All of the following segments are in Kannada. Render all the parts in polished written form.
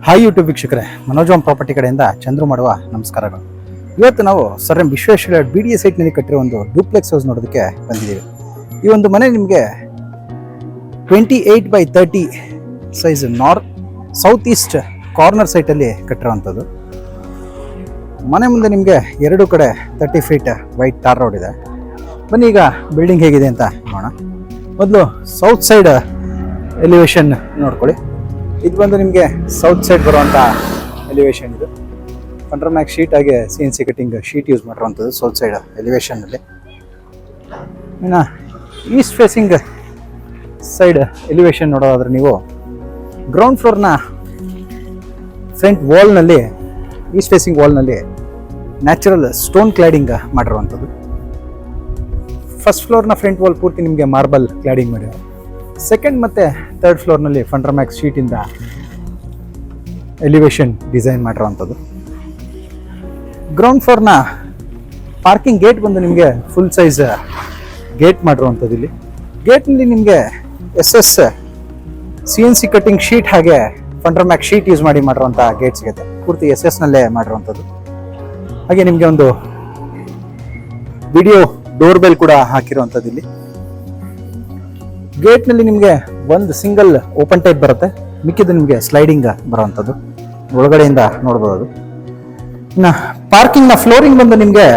ಹಾಯ್ ಯೂಟ್ಯೂಬ್ ವೀಕ್ಷಕರೇ, ಮನೋಜ್ ಪ್ರಾಪರ್ಟಿ ಕಡೆಯಿಂದ ಚಂದ್ರು ಮಾಡುವ ನಮಸ್ಕಾರಗಳು. ಇವತ್ತು ನಾವು ಸರ್ ಎಂ ವಿಶ್ವೇಶ್ವರಯ್ಯ BDA ಸೈಟ್ನಲ್ಲಿ ಕಟ್ಟಿರೋ ಒಂದು ಡೂಪ್ಲೆಕ್ಸ್ ಹೌಸ್ ನೋಡೋದಕ್ಕೆ ಬಂದಿದ್ದೀವಿ. ಈ ಒಂದು ಮನೆ ನಿಮಗೆ 28x30 size south east corner ಸೈಟಲ್ಲಿ ಕಟ್ಟಿರೋವಂಥದ್ದು. ಮನೆ ಮುಂದೆ ನಿಮಗೆ ಎರಡು ಕಡೆ 30 ಫೀಟ್ ವೈಟ್ ಟಾರ್ ರೋಡ್ ಇದೆ. ಬನ್ನಿ ಈಗ ಬಿಲ್ಡಿಂಗ್ ಹೇಗಿದೆ ಅಂತ ನೋಡೋಣ. ಮೊದಲು ಸೌತ್ ಸೈಡ್ ಎಲಿವೇಶನ್ ನೋಡ್ಕೊಳ್ಳಿ. ಇದು ಬಂದು ನಿಮಗೆ ಸೌತ್ ಸೈಡ್ ಬರುವಂಥ ಎಲಿವೇಶನ್. ಇದು ಫಂಡ್ರಮ್ಯಾಕ್ ಶೀಟ್ ಹಾಗೆ CNC ಕಟ್ಟಿಂಗ್ ಶೀಟ್ ಯೂಸ್ ಮಾಡಿರುವಂಥದ್ದು ಸೌತ್ ಸೈಡ್ ಎಲಿವೇಶನ್ನಲ್ಲಿ. ಇನ್ನು ಈಸ್ಟ್ ಫೇಸಿಂಗ್ ಸೈಡ್ ಎಲಿವೇಶನ್ ನೋಡೋದಾದ್ರೆ ನೀವು ಗ್ರೌಂಡ್ ಫ್ಲೋರ್ನ ಫ್ರಂಟ್ ವಾಲ್ನಲ್ಲಿ, ಈಸ್ಟ್ ಫೇಸಿಂಗ್ ವಾಲ್ನಲ್ಲಿ ನ್ಯಾಚುರಲ್ ಸ್ಟೋನ್ ಕ್ಲಾಡಿಂಗ್ ಮಾಡಿರುವಂಥದ್ದು. ಫಸ್ಟ್ ಫ್ಲೋರ್ನ ಫ್ರಂಟ್ ವಾಲ್ ಪೂರ್ತಿ ನಿಮಗೆ ಮಾರ್ಬಲ್ ಕ್ಲಾಡಿಂಗ್ ಮಾಡಿದ್ದಾರೆ. ಸೆಕೆಂಡ್ ಮತ್ತು ಥರ್ಡ್ ಫ್ಲೋರ್ನಲ್ಲಿ ಫಂಡ್ರಮ್ಯಾಕ್ಸ್ ಶೀಟಿಂದ ಎಲಿವೇಶನ್ ಡಿಸೈನ್ ಮಾಡಿರೋವಂಥದ್ದು. ಗ್ರೌಂಡ್ ಫ್ಲೋರ್ನ ಪಾರ್ಕಿಂಗ್ ಗೇಟ್ ಬಂದು ನಿಮಗೆ ಫುಲ್ ಸೈಜ್ ಗೇಟ್ ಮಾಡಿರುವಂಥದ್ದು. ಇಲ್ಲಿ ಗೇಟ್ನಲ್ಲಿ ನಿಮಗೆ SS CNC ಕಟ್ಟಿಂಗ್ ಶೀಟ್ ಹಾಗೆ ಫಂಡ್ರಮ್ಯಾಕ್ ಶೀಟ್ ಯೂಸ್ ಮಾಡಿರುವಂಥ ಗೇಟ್ ಸಿಗುತ್ತೆ. ಪೂರ್ತಿ SS ನಲ್ಲೇ ಮಾಡಿರುವಂಥದ್ದು. ಹಾಗೆ ನಿಮಗೆ ಒಂದು ವಿಡಿಯೋ ಡೋರ್ ಬೆಲ್ ಕೂಡ ಹಾಕಿರುವಂಥದ್ದು. ಇಲ್ಲಿ ಗೇಟ್ನಲ್ಲಿ ನಿಮಗೆ ಒಂದು ಸಿಂಗಲ್ ಓಪನ್ ಟೈಪ್ ಬರುತ್ತೆ, ಮಿಕ್ಕಿದ್ದು ನಿಮಗೆ ಸ್ಲೈಡಿಂಗ್ ಬರುವಂಥದ್ದು. ಒಳಗಡೆಯಿಂದ ನೋಡ್ಬೋದು ಅದು. ಇನ್ನು ಪಾರ್ಕಿಂಗ್ನ ಫ್ಲೋರಿಂಗ್ ಬಂದು ನಿಮಗೆ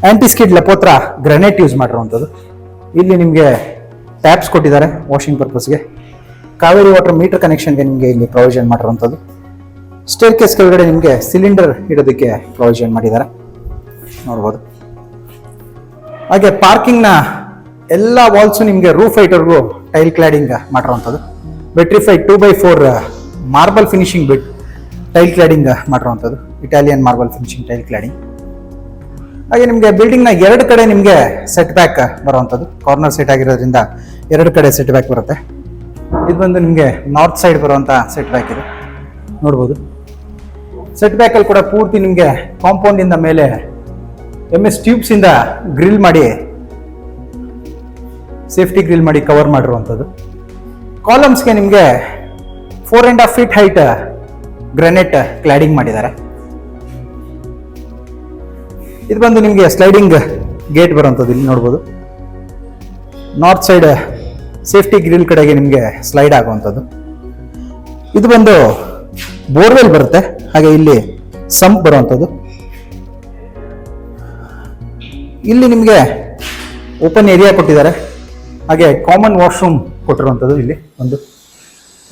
ಆಂಟಿಸ್ಕಿಡ್ ಲಪೋತ್ರ ಗ್ರಾನೈಟ್ ಯೂಸ್ ಮಾಡಿರುವಂಥದ್ದು. ಇಲ್ಲಿ ನಿಮಗೆ ಟ್ಯಾಪ್ಸ್ ಕೊಟ್ಟಿದ್ದಾರೆ ವಾಷಿಂಗ್ ಪರ್ಪಸ್ಗೆ. ಕಾವೇರಿ ವಾಟರ್ ಮೀಟರ್ ಕನೆಕ್ಷನ್ಗೆ ನಿಮಗೆ ಇಲ್ಲಿ ಪ್ರೊವಿಷನ್ ಮಾಡಿರುವಂಥದ್ದು. ಸ್ಟೇರ್ ಕೇಸ್ ಕೆಳಗಡೆ ನಿಮಗೆ ಸಿಲಿಂಡರ್ ಇಡೋದಕ್ಕೆ ಪ್ರೊವಿಷನ್ ಮಾಡಿದ್ದಾರೆ, ನೋಡ್ಬೋದು. ಹಾಗೆ ಪಾರ್ಕಿಂಗ್ನ ಎಲ್ಲ ವಾಲ್ಸು ನಿಮಗೆ ರೂಫ್ ಹೈಟ್ವರೆಗೂ ಟೈಲ್ ಕ್ಲಾಡಿಂಗ್ ಮಾಡಿರುವಂಥದ್ದು. Vitrified 2x4 marble finishing bit tile cladding ಮಾಡಿರುವಂಥದ್ದು. Italian marble finishing tile cladding. ಹಾಗೆ ನಿಮಗೆ ಬಿಲ್ಡಿಂಗ್ನ ಎರಡು ಕಡೆ ನಿಮಗೆ ಸೆಟ್ ಬ್ಯಾಕ್ ಬರುವಂಥದ್ದು. ಕಾರ್ನರ್ ಸೆಟ್ ಆಗಿರೋದ್ರಿಂದ ಎರಡು ಕಡೆ ಸೆಟ್ ಬ್ಯಾಕ್ ಬರುತ್ತೆ. ಇದು ಬಂದು ನಿಮಗೆ ನಾರ್ತ್ ಸೈಡ್ ಬರುವಂಥ ಸೆಟ್ ಬ್ಯಾಕ್ ಇದೆ, ನೋಡ್ಬೋದು. ಸೆಟ್ ಬ್ಯಾಕಲ್ಲಿ ಕೂಡ ಪೂರ್ತಿ ನಿಮಗೆ ಕಾಂಪೌಂಡಿಂದ ಮೇಲೆ MS ಟ್ಯೂಬ್ಸಿಂದ ಗ್ರಿಲ್ ಮಾಡಿ, ಸೇಫ್ಟಿ ಗ್ರಿಲ್ ಮಾಡಿ ಕವರ್ ಮಾಡಿರುವಂಥದ್ದು. ಕಾಲಮ್ಸ್ಗೆ ನಿಮಗೆ 4.5 ಫೀಟ್ ಹೈಟ್ ಗ್ರಾನೈಟ್ ಕ್ಲಾಡಿಂಗ್ ಮಾಡಿದ್ದಾರೆ. ಇದು ಬಂದು ನಿಮಗೆ ಸ್ಲೈಡಿಂಗ್ ಗೇಟ್ ಬರುವಂಥದ್ದು. ಇಲ್ಲಿ ನೋಡ್ಬೋದು, ನಾರ್ತ್ ಸೈಡ್ ಸೇಫ್ಟಿ ಗ್ರಿಲ್ ಕಡೆಗೆ ನಿಮಗೆ ಸ್ಲೈಡ್ ಆಗುವಂಥದ್ದು. ಇದು ಬಂದು ಬೋರ್ವೆಲ್ ಬರುತ್ತೆ. ಹಾಗೆ ಇಲ್ಲಿ ಸಂಪ್ ಬರುವಂಥದ್ದು. ಇಲ್ಲಿ ನಿಮಗೆ ಓಪನ್ ಏರಿಯಾ ಕೊಟ್ಟಿದ್ದಾರೆ. ಹಾಗೆ ಕಾಮನ್ ವಾಶ್ರೂಮ್ ಕೊಟ್ಟಿರುವಂಥದ್ದು. ಇಲ್ಲಿ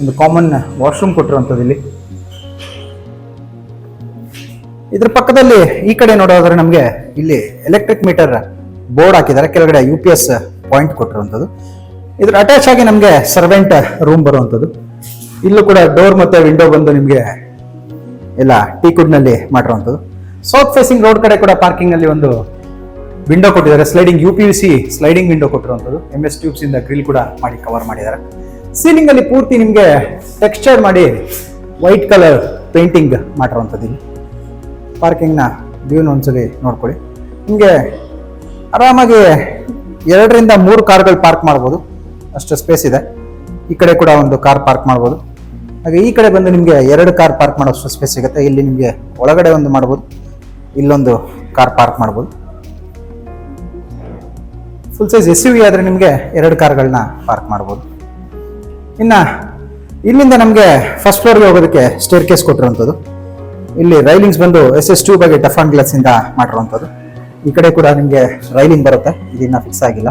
ಒಂದು ಕಾಮನ್ ವಾಶ್ರೂಮ್ ಕೊಟ್ಟಿರುವಂಥದ್ದು. ಇಲ್ಲಿ ಇದ್ರ ಪಕ್ಕದಲ್ಲಿ ಈ ಕಡೆ ನೋಡೋದಾದ್ರೆ ನಮಗೆ ಇಲ್ಲಿ ಎಲೆಕ್ಟ್ರಿಕ್ ಮೀಟರ್ ಬೋರ್ಡ್ ಹಾಕಿದ್ದಾರೆ. ಕೆಳಗಡೆ UPS ಪಾಯಿಂಟ್ ಕೊಟ್ಟಿರುವಂಥದ್ದು. ಇದ್ರ ಅಟ್ಯಾಚ್ ಆಗಿ ನಮಗೆ ಸರ್ವೆಂಟ್ ರೂಮ್ ಬರುವಂಥದ್ದು. ಇಲ್ಲೂ ಕೂಡ ಡೋರ್ ಮತ್ತೆ ವಿಂಡೋ ಬಂದು ನಿಮಗೆ ಎಲ್ಲ ಟೀಕುಡ್ನಲ್ಲಿ ಮಾಡಿರುವಂಥದ್ದು. ಸೌತ್ ಫೇಸಿಂಗ್ ರೋಡ್ ಕಡೆ ಕೂಡ ಪಾರ್ಕಿಂಗ್ ಅಲ್ಲಿ ಒಂದು ವಿಂಡೋ ಕೊಟ್ಟಿದ್ದಾರೆ. ಸ್ಲೈಡಿಂಗ್ UPVC ಸ್ಲೈಡಿಂಗ್ ವಿಂಡೋ ಕೊಟ್ಟಿರುವಂಥದ್ದು. MS ಟ್ಯೂಬ್ಸ್ ಇಂದ ಗ್ರಿಲ್ ಕೂಡ ಮಾಡಿ ಕವರ್ ಮಾಡಿದ್ದಾರೆ. ಸೀಲಿಂಗ್ ಅಲ್ಲಿ ಪೂರ್ತಿ ನಿಮಗೆ ಟೆಕ್ಸ್ಚರ್ ಮಾಡಿ ವೈಟ್ ಕಲರ್ ಪೇಂಟಿಂಗ್ ಮಾಡಿರುವಂಥದ್ದು. ಇಲ್ಲಿ ಪಾರ್ಕಿಂಗ್ನ ವ್ಯೂನ ಒಂದ್ಸಲಿ ನೋಡ್ಕೊಳ್ಳಿ. ನಿಮಗೆ ಆರಾಮಾಗಿ 2 ರಿಂದ 3 ಕಾರ್ಗಳು ಪಾರ್ಕ್ ಮಾಡ್ಬೋದು, ಅಷ್ಟು ಸ್ಪೇಸ್ ಇದೆ. ಈ ಕಡೆ ಕೂಡ ಒಂದು ಕಾರ್ ಪಾರ್ಕ್ ಮಾಡ್ಬೋದು. ಹಾಗೆ ಈ ಕಡೆ ಬಂದು ನಿಮಗೆ 2 ಕಾರ್ ಪಾರ್ಕ್ ಮಾಡೋಷ್ಟು ಸ್ಪೇಸ್ ಸಿಗುತ್ತೆ. ಇಲ್ಲಿ ನಿಮಗೆ ಒಳಗಡೆ ಒಂದು ಮಾಡ್ಬೋದು, ಇಲ್ಲೊಂದು ಕಾರ್ ಪಾರ್ಕ್ ಮಾಡ್ಬೋದು. ಫುಲ್ ಸೈಜ್ SUV ಆದರೆ ನಿಮಗೆ 2 ಕಾರ್ಗಳನ್ನ ಪಾರ್ಕ್ ಮಾಡ್ಬೋದು. ಇನ್ನು ಇಲ್ಲಿಂದ ನಮಗೆ ಫಸ್ಟ್ ಫ್ಲೋರ್ಗೆ ಹೋಗೋದಕ್ಕೆ ಸ್ಟೇರ್ ಕೇಸ್ ಕೊಟ್ಟಿರುವಂಥದ್ದು. ಇಲ್ಲಿ ರೈಲಿಂಗ್ಸ್ ಬಂದು SS ಟ್ಯೂಬ್ ಆಗಿ ಟಫ್ ಅಂಡ್ ಗ್ಲಾಸ್ ಇಂದ ಮಾಡಿರುವಂಥದ್ದು. ಈ ಕಡೆ ಕೂಡ ನಿಮಗೆ ರೈಲಿಂಗ್ ಬರುತ್ತೆ, ಇದನ್ನ ಫಿಕ್ಸ್ ಆಗಿಲ್ಲ.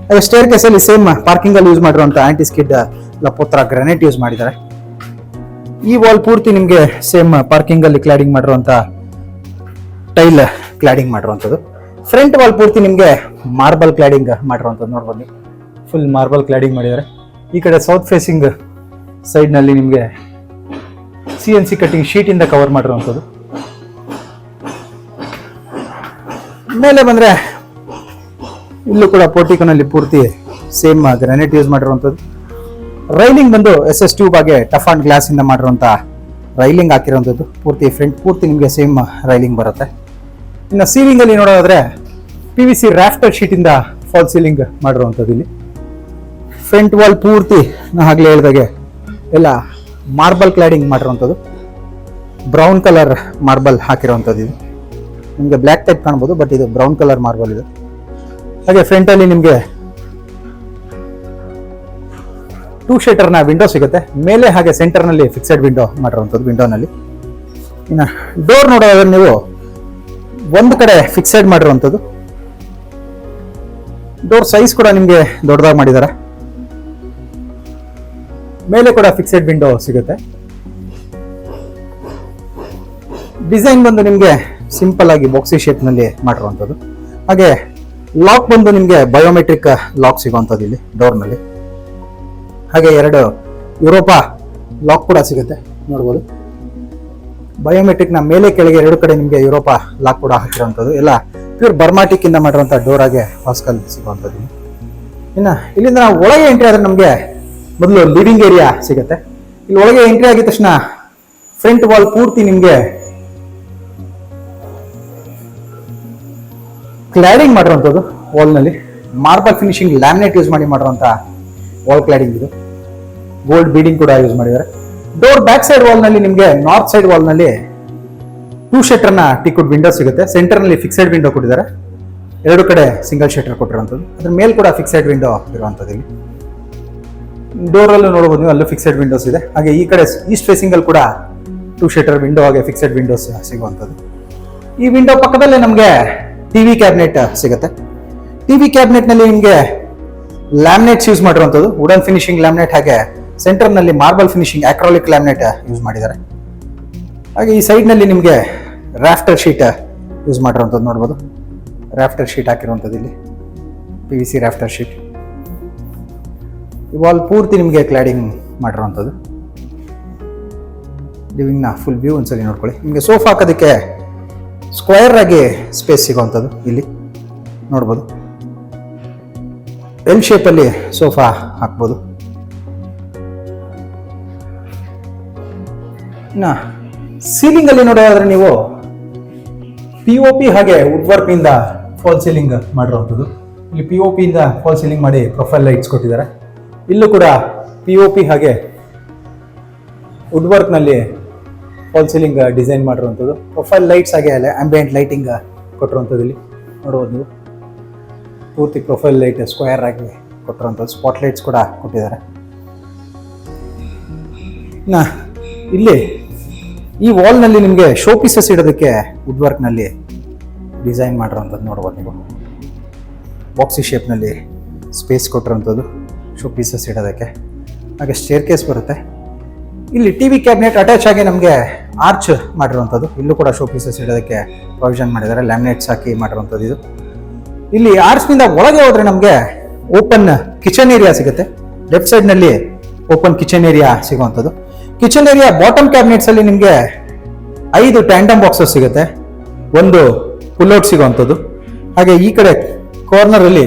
ಹಾಗೆ ಸ್ಟೇರ್ ಕೇಸಲ್ಲಿ ಸೇಮ್ ಪಾರ್ಕಿಂಗ್ ಅಲ್ಲಿ ಯೂಸ್ ಮಾಡಿರುವಂಥ ಆಂಟಿಸ್ಕಿಡ್ ಲಪೋತ್ರ ಗ್ರಾನೈಟ್ ಯೂಸ್ ಮಾಡಿದ್ದಾರೆ. ಈ ವಾಲ್ ಪೂರ್ತಿ ನಿಮಗೆ ಸೇಮ್ ಪಾರ್ಕಿಂಗ್ ಅಲ್ಲಿ ಕ್ಲಾಡಿಂಗ್ ಮಾಡಿರುವಂಥ ಟೈಲ್ ಕ್ಲಾಡಿಂಗ್ ಮಾಡಿರುವಂಥದ್ದು. ಫ್ರಂಟ್ ವಾಲ್ ಪೂರ್ತಿ ನಿಮಗೆ ಮಾರ್ಬಲ್ ಕ್ಲಾಡಿಂಗ್ ಮಾಡಿರುವಂಥದ್ದು, ನೋಡ್ಬೋದು. ಫುಲ್ ಮಾರ್ಬಲ್ ಕ್ಲಾಡಿಂಗ್ ಮಾಡಿದ್ದಾರೆ. ಈ ಕಡೆ ಸೌತ್ ಫೇಸಿಂಗ್ ಸೈಡ್ನಲ್ಲಿ ನಿಮಗೆ CNC ಕಟ್ಟಿಂಗ್ ಶೀಟಿಂದ ಕವರ್ ಮಾಡಿರುವಂಥದ್ದು. ಮೇಲೆ ಬಂದರೆ ಇಲ್ಲೂ ಕೂಡ ಪೋರ್ಟಿಕೋನಲ್ಲಿ ಪೂರ್ತಿ ಸೇಮ್ ಗ್ರಾನೈಟ್ ಯೂಸ್ ಮಾಡಿರುವಂಥದ್ದು. ರೈಲಿಂಗ್ ಬಂದು SS ಟ್ಯೂಬ್ ಆಗಿ ಟಫ್ ಅಂಡ್ ಗ್ಲಾಸ್ ಇಂದ ಮಾಡಿರುವಂಥ ರೈಲಿಂಗ್ ಹಾಕಿರುವಂಥದ್ದು. ಪೂರ್ತಿ ಫ್ರಂಟ್ ಪೂರ್ತಿ ನಿಮಗೆ ಸೇಮ್ ರೈಲಿಂಗ್ ಬರುತ್ತೆ. ಇನ್ನು ಸೀಲಿಂಗ್ ಅಲ್ಲಿ ನೋಡೋದಾದ್ರೆ PVC ರಾಫ್ಟರ್ ಶೀಟ್ ಇಂದ ಫಾಲ್ ಸೀಲಿಂಗ್ ಮಾಡಿರುವಂಥದ್ದು. ಇಲ್ಲಿ ಫ್ರಂಟ್ ವಾಲ್ ಪೂರ್ತಿ ನಾ ಆಗ್ಲೇ ಹೇಳಿದಾಗೆ ಎಲ್ಲ ಮಾರ್ಬಲ್ ಕ್ಲಾಡಿಂಗ್ ಮಾಡಿರುವಂಥದ್ದು, ಬ್ರೌನ್ ಕಲರ್ ಮಾರ್ಬಲ್ ಹಾಕಿರುವಂಥದ್ದು. ಇದು ನಿಮಗೆ ಬ್ಲ್ಯಾಕ್ ಟೈಪ್ ಕಾಣ್ಬೋದು, ಬಟ್ ಇದು ಬ್ರೌನ್ ಕಲರ್ ಮಾರ್ಬಲ್ ಇದು. ಹಾಗೆ ಫ್ರಂಟಲ್ಲಿ ನಿಮಗೆ 2 ಶಟರ್ನ ವಿಂಡೋ ಸಿಗುತ್ತೆ ಮೇಲೆ, ಹಾಗೆ ಸೆಂಟರ್ನಲ್ಲಿ ಫಿಕ್ಸೆಡ್ ವಿಂಡೋ ಮಾಡಿರುವಂಥದ್ದು. ವಿಂಡೋನಲ್ಲಿ ಇನ್ನು ಡೋರ್ ನೋಡೋದಾದ್ರೆ ನೀವು ಒಂದು ಕಡೆ ಫಿಕ್ಸೆಡ್ ಮಾಡಿರುವಂಥದ್ದು. ಡೋರ್ ಸೈಜ್ ಕೂಡ ನಿಮಗೆ ದೊಡ್ಡದಾಗಿ ಮಾಡಿದ್ದಾರೆ. ಮೇಲೆ ಕೂಡ ಫಿಕ್ಸೆಡ್ ವಿಂಡೋ ಸಿಗುತ್ತೆ. ಡಿಸೈನ್ ಬಂದು ನಿಮಗೆ ಸಿಂಪಲ್ ಆಗಿ ಬಾಕ್ಸಿ ಶೇಪ್ ನಲ್ಲಿ ಮಾಡಿರುವಂಥದ್ದು. ಹಾಗೆ ಲಾಕ್ ಬಂದು ನಿಮಗೆ ಬಯೋಮೆಟ್ರಿಕ್ ಲಾಕ್ ಸಿಗುವಂಥದ್ದು ಇಲ್ಲಿ ಡೋರ್ ನಲ್ಲಿ. ಹಾಗೆ 2 ಯುರೋಪಾ ಲಾಕ್ ಕೂಡ ಸಿಗುತ್ತೆ ನೋಡ್ಬೋದು. ಬಯೋಮೆಟ್ರಿಕ್ ನ ಮೇಲೆ ಕೆಳಗೆ 2 ಕಡೆ ನಿಮಗೆ ಯುರೋಪಾ ಲಾಕ್ ಕೂಡ ಹಾಕಿರುವಂಥದ್ದು. ಎಲ್ಲ ಪ್ಯೂರ್ ಬರ್ಮಾಟಿಕ್ ಇಂದ ಮಾಡಿರುವಂಥ ಡೋರ್ ಆಗಿ ಹಾಸ್ಕಲ್ ಸಿಗುವಂಥದ್ದು. ಇನ್ನು ಇಲ್ಲಿಂದ ನಾವು ಒಳಗೆ ಎಂಟ್ರಿ ಆದ್ರೆ ನಮಗೆ ಮೊದಲು ಲಿವಿಂಗ್ ಏರಿಯಾ ಸಿಗುತ್ತೆ. ಇಲ್ಲಿ ಒಳಗೆ ಎಂಟ್ರಿ ಆಗಿದ ತಕ್ಷಣ ಫ್ರಂಟ್ ವಾಲ್ ಪೂರ್ತಿ ನಿಮಗೆ ಕ್ಲಾಡಿಂಗ್ ಮಾಡಿರುವಂಥದ್ದು. ವಾಲ್ ನಲ್ಲಿ ಮಾರ್ಬಲ್ ಫಿನಿಶಿಂಗ್ ಲ್ಯಾಮಿನೇಟ್ ಯೂಸ್ ಮಾಡಿ ಮಾಡಿರುವಂಥ ವಾಲ್ ಕ್ಲಾಡಿಂಗ್ ಇದು. ಗೋಲ್ಡ್ ಬೀಡಿಂಗ್ ಕೂಡ ಯೂಸ್ ಮಾಡಿದ್ದಾರೆ. ಡೋರ್ ಬ್ಯಾಕ್ ಸೈಡ್ ವಾಲ್ ನಲ್ಲಿ ನಿಮಗೆ ನಾರ್ತ್ ಸೈಡ್ ವಾಲ್ ನಲ್ಲಿ 2 ಶಟರ್ನ ಟೀಕ್ವುಡ್ ವಿಂಡೋ ಸಿಗುತ್ತೆ. ಸೆಂಟರ್ ನಲ್ಲಿ ಫಿಕ್ಸೆಡ್ ವಿಂಡೋ ಕೊಟ್ಟಿದ್ದಾರೆ. 2 ಕಡೆ ಸಿಂಗಲ್ ಶಟರ್ ಕೊಟ್ಟಿರುವಂಥದ್ದು. ಅದ್ರ ಮೇಲೆ ಕೂಡ ಫಿಕ್ಸೆಡ್ ವಿಂಡೋ ಇರುವಂಥದ್ದು. ಇಲ್ಲಿ ಡೋರ್ ಅಲ್ಲೂ ನೋಡಬಹುದು ನೀವು, ಅಲ್ಲೂ ಫಿಕ್ಸೆಡ್ ವಿಂಡೋಸ್ ಇದೆ. ಹಾಗೆ ಈ ಕಡೆ ಈಸ್ಟ್ ಫೇಸಿಂಗ್ ಅಲ್ಲಿ ಕೂಡ 2 ಶಟರ್ ವಿಂಡೋ ಹಾಗೆ ಫಿಕ್ಸೆಡ್ ವಿಂಡೋಸ್ ಸಿಗುವಂಥದ್ದು. ಈ ವಿಂಡೋ ಪಕ್ಕದಲ್ಲೇ ನಮಗೆ ಟಿವಿ ಕ್ಯಾಬಿನೆಟ್ ಸಿಗುತ್ತೆ. ಟಿವಿ ಕ್ಯಾಬಿನೆಟ್ ನಲ್ಲಿ ನಿಮಗೆ ಲ್ಯಾಮಿನೇಟ್ಸ್ ಯೂಸ್ ಮಾಡಿರುವಂಥದ್ದು, ವುಡನ್ ಫಿನಿಶಿಂಗ್ ಲ್ಯಾಮಿನೇಟ್, ಹಾಗೆ ಸೆಂಟರ್ ನಲ್ಲಿ marble finishing acrylic laminate use ಮಾಡಿದ್ದಾರೆ. ಹಾಗೆ ಈ ಸೈಡ್ ನಲ್ಲಿ ನಿಮಗೆ ರಾಫ್ಟರ್ ಶೀಟ್ ಯೂಸ್ ಮಾಡಿರುವಂಥದ್ದು ನೋಡ್ಬೋದು. ರಾಫ್ಟರ್ ಶೀಟ್ ಹಾಕಿರುವಂಥದ್ದು ಇಲ್ಲಿ, PVC ರಾಫ್ಟರ್ ಶೀಟ್. ಈ ವಾಲ್ ಪೂರ್ತಿ ನಿಮಗೆ ಕ್ಲಾಡಿಂಗ್ ಮಾಡಿರುವಂಥದ್ದು. ಲಿವಿಂಗ್ ನ ಫುಲ್ ವ್ಯೂ ಒಂದ್ಸಲಿ ನೋಡ್ಕೊಳ್ಳಿ. ನಿಮಗೆ ಸೋಫಾ ಹಾಕೋದಕ್ಕೆ ಸ್ಕ್ವೇರ್ ಆಗಿ ಸ್ಪೇಸ್ ಸಿಗುವಂಥದ್ದು ಇಲ್ಲಿ ನೋಡ್ಬೋದು. ಎಲ್ ಶೇಪ್ ಅಲ್ಲಿ ಸೋಫಾ ಹಾಕ್ಬೋದು. ಇನ್ನು ಸೀಲಿಂಗ್ ಅಲ್ಲಿ ನೋಡೋದಾದ್ರೆ ನೀವು POP ಹಾಗೆ ವುಡ್ ವರ್ಕ್ ಇಂದ ಫಾಲ್ ಸೀಲಿಂಗ್ ಮಾಡಿರುವಂಥದ್ದು. ಇಲ್ಲಿ POP ಇಂದ ಫಾಲ್ ಸೀಲಿಂಗ್ ಮಾಡಿ ಪ್ರೊಫೈಲ್ ಲೈಟ್ಸ್ ಕೊಟ್ಟಿದ್ದಾರೆ. ಇಲ್ಲೂ ಕೂಡ POP ಹಾಗೆ ವುಡ್ ವರ್ಕ್ ನಲ್ಲಿ ಫಾಲ್ ಸೀಲಿಂಗ್ ಡಿಸೈನ್ ಮಾಡಿರುವಂಥದ್ದು. ಪ್ರೊಫೈಲ್ ಲೈಟ್ಸ್ ಹಾಗೆ ಆಂಬಿಯಂಟ್ ಲೈಟಿಂಗ್ ಕೊಟ್ಟಿರುವಂಥದ್ದು ಇಲ್ಲಿ ನೋಡ್ಬೋದು ನೀವು. ಪೂರ್ತಿ ಪ್ರೊಫೈಲ್ ಲೈಟ್ ಸ್ಕ್ವೇರ್ ಆಗಿ ಕೊಟ್ಟಿರುವಂಥದ್ದು. ಸ್ಪಾಟ್ ಲೈಟ್ಸ್ ಕೂಡ ಕೊಟ್ಟಿದ್ದಾರೆ. ಇನ್ನು ಇಲ್ಲಿ ಈ ವಾಲ್ ನಲ್ಲಿ ನಿಮಗೆ ಶೋ ಪೀಸಸ್ ಇಡೋದಕ್ಕೆ ವುಡ್ ವರ್ಕ್ ನಲ್ಲಿ ಡಿಸೈನ್ ಮಾಡಿರುವಂಥದ್ದು ನೋಡ್ಬೋದು ನೀವು. ಬಾಕ್ಸಿ ಶೇಪ್ ನಲ್ಲಿ ಸ್ಪೇಸ್ ಕೊಟ್ಟಿರುವಂಥದ್ದು ಶೋ ಪೀಸಸ್ ಇಡೋದಕ್ಕೆ. ಹಾಗೆ ಸ್ಟೇರ್ ಕೇಸ್ ಬರುತ್ತೆ. ಇಲ್ಲಿ ಟಿವಿ ಕ್ಯಾಬಿನೆಟ್ ಅಟ್ಯಾಚ್ ಆಗಿ ನಮಗೆ ಆರ್ಚ್ ಮಾಡಿರುವಂಥದ್ದು. ಇಲ್ಲೂ ಕೂಡ ಶೋ ಪೀಸಸ್ ಇಡೋದಕ್ಕೆ ಪ್ರೊವಿಷನ್ ಮಾಡಿದ್ದಾರೆ, ಲ್ಯಾಮಿನೇಟ್ಸ್ ಹಾಕಿ ಮಾಡಿರುವಂಥದ್ದು ಇದು. ಇಲ್ಲಿ ಆರ್ಚ್ನಿಂದ ಒಳಗೆ ಹೋದ್ರೆ ನಮಗೆ ಓಪನ್ ಕಿಚನ್ ಏರಿಯಾ ಸಿಗುತ್ತೆ. ಲೆಫ್ಟ್ ಸೈಡ್ ನಲ್ಲಿ ಓಪನ್ ಕಿಚನ್ ಏರಿಯಾ ಸಿಗುವಂಥದ್ದು. ಕಿಚನ್ ಏರಿಯಾ ಬಾಟಮ್ ಕ್ಯಾಬಿನೆಟ್ಸ್ ಅಲ್ಲಿ ನಿಮಗೆ 5 ಟ್ಯಾಂಡಮ್ ಬಾಕ್ಸಸ್ ಸಿಗುತ್ತೆ, 1 ಪುಲ್ಔಟ್ ಸಿಗುವಂಥದ್ದು. ಹಾಗೆ ಈ ಕಡೆ ಕಾರ್ನರ್ ಅಲ್ಲಿ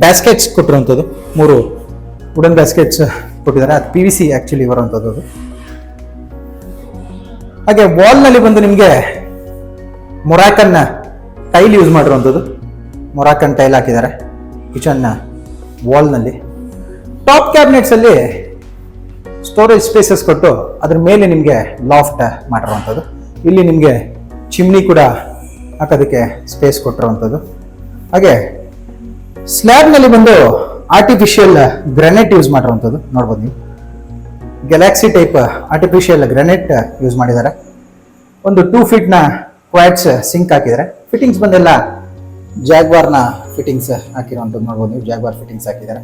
ಬ್ಯಾಸ್ಕೆಟ್ಸ್ ಕೊಟ್ಟಿರುವಂಥದ್ದು, 3 ವುಡನ್ ಬ್ಯಾಸ್ಕೆಟ್ಸ್ ಕೊಟ್ಟಿದ್ದಾರೆ. ಅದು PVC ಆಕ್ಚುಲಿ ಬರುವಂಥದ್ದು ಅದು. ಹಾಗೆ ವಾಲ್ ನಲ್ಲಿ ಬಂದು ನಿಮಗೆ ಮೊರಾಕನ್ ಟೈಲ್ ಯೂಸ್ ಮಾಡಿರುವಂಥದ್ದು. ಮೊರಾಕನ್ ಟೈಲ್ ಹಾಕಿದ್ದಾರೆ ಕಿಚನ್ ವಾಲ್ ನಲ್ಲಿ. ಟಾಪ್ ಕ್ಯಾಬಿನೆಟ್ಸ್ ಅಲ್ಲಿ ಸ್ಟೋರೇಜ್ ಸ್ಪೇಸಸ್ ಕೊಟ್ಟು ಅದ್ರ ಮೇಲೆ ನಿಮಗೆ ಲಾಫ್ಟ್ ಮಾಡಿರುವಂಥದ್ದು. ಇಲ್ಲಿ ನಿಮಗೆ ಚಿಮ್ನಿ ಕೂಡ ಹಾಕೋದಕ್ಕೆ ಸ್ಪೇಸ್ ಕೊಟ್ಟಿರುವಂಥದ್ದು. ಹಾಗೆ ಸ್ಲ್ಯಾಬ್ ನಲ್ಲಿ ಬಂದು ಆರ್ಟಿಫಿಷಿಯಲ್ ಗ್ರಾನೈಟ್ ಯೂಸ್ ಮಾಡಿರುವಂಥದ್ದು ನೋಡ್ಬೋದು ನೀವು. Galaxy type artificial granite use ಮಾಡಿದ್ದಾರೆ. ಒಂದು 2 ಫೀಟ್ ನ ಕ್ವಾಟ್ಸ್ ಸಿಂಕ್ ಹಾಕಿದ್ದಾರೆ. ಫಿಟ್ಟಿಂಗ್ಸ್ ಬಂದೆಲ್ಲ ಜಾಗ್ವಾರ್ನ ಫಿಟ್ಟಿಂಗ್ಸ್ ಹಾಕಿರುವಂಥದ್ದು ನೋಡ್ಬೋದು ನೀವು. ಜಾಗ್ವಾರ್ ಫಿಟ್ಟಿಂಗ್ಸ್ ಹಾಕಿದ್ದಾರೆ.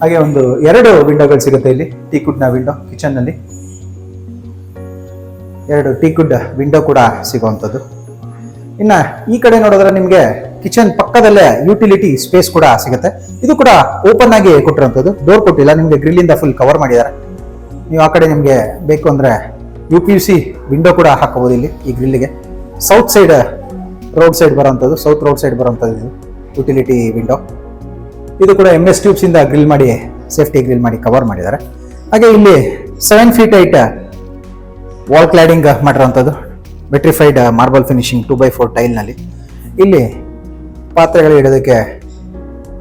ಹಾಗೆ ಒಂದು 2 ವಿಂಡೋಗಳು ಸಿಗುತ್ತೆ ಇಲ್ಲಿ. ಟೀಕ್ವುಡ್ ನ ವಿಂಡೋ ಕಿಚನ್ ನಲ್ಲಿ 2 ಟೀಕ್ವುಡ್ ವಿಂಡೋ ಕೂಡ ಸಿಗುವಂಥದ್ದು. ಇನ್ನ ಈ ಕಡೆ ನೋಡಿದ್ರೆ ನಿಮಗೆ ಕಿಚನ್ ಪಕ್ಕದಲ್ಲೇ ಯುಟಿಲಿಟಿ ಸ್ಪೇಸ್ ಕೂಡ ಸಿಗುತ್ತೆ. ಇದು ಕೂಡ ಓಪನ್ ಆಗಿ ಕೊಟ್ಟಿರುವಂಥದ್ದು, ಡೋರ್ ಕೊಟ್ಟಿಲ್ಲ, ನಿಮಗೆ ಗ್ರಿಲ್ ಇಂದ ಫುಲ್ ಕವರ್ ಮಾಡಿದ್ದಾರೆ. ನೀವು ಆ ಕಡೆ ನಿಮಗೆ ಬೇಕು ಅಂದ್ರೆ UPVC ವಿಂಡೋ ಕೂಡ ಹಾಕಬಹುದು ಇಲ್ಲಿ ಈ ಗ್ರಿಲ್ಗೆ. ಸೌತ್ ಸೈಡ್ ರೋಡ್ ಸೈಡ್ ಬರುವಂಥದ್ದು, ಸೌತ್ ರೋಡ್ ಸೈಡ್ ಬರುವಂಥದ್ದು ಇದು ಯುಟಿಲಿಟಿ ವಿಂಡೋ. ಇದು ಕೂಡ MS ಟ್ಯೂಬ್ಸ್ ಇಂದ ಗ್ರಿಲ್ ಮಾಡಿ, ಸೇಫ್ಟಿ ಗ್ರಿಲ್ ಮಾಡಿ ಕವರ್ ಮಾಡಿದ್ದಾರೆ. ಹಾಗೆ ಇಲ್ಲಿ 7 ಫೀಟ್ ಹೈಟ್ ವಾಲ್ ಕ್ಲಾಡಿಂಗ್ ಮಾಡಿರುವಂಥದ್ದು, vitrified marble finishing 2x4 tile ನಲ್ಲಿ. ಇಲ್ಲಿ ಪಾತ್ರೆಗಳು ಇಡೋದಕ್ಕೆ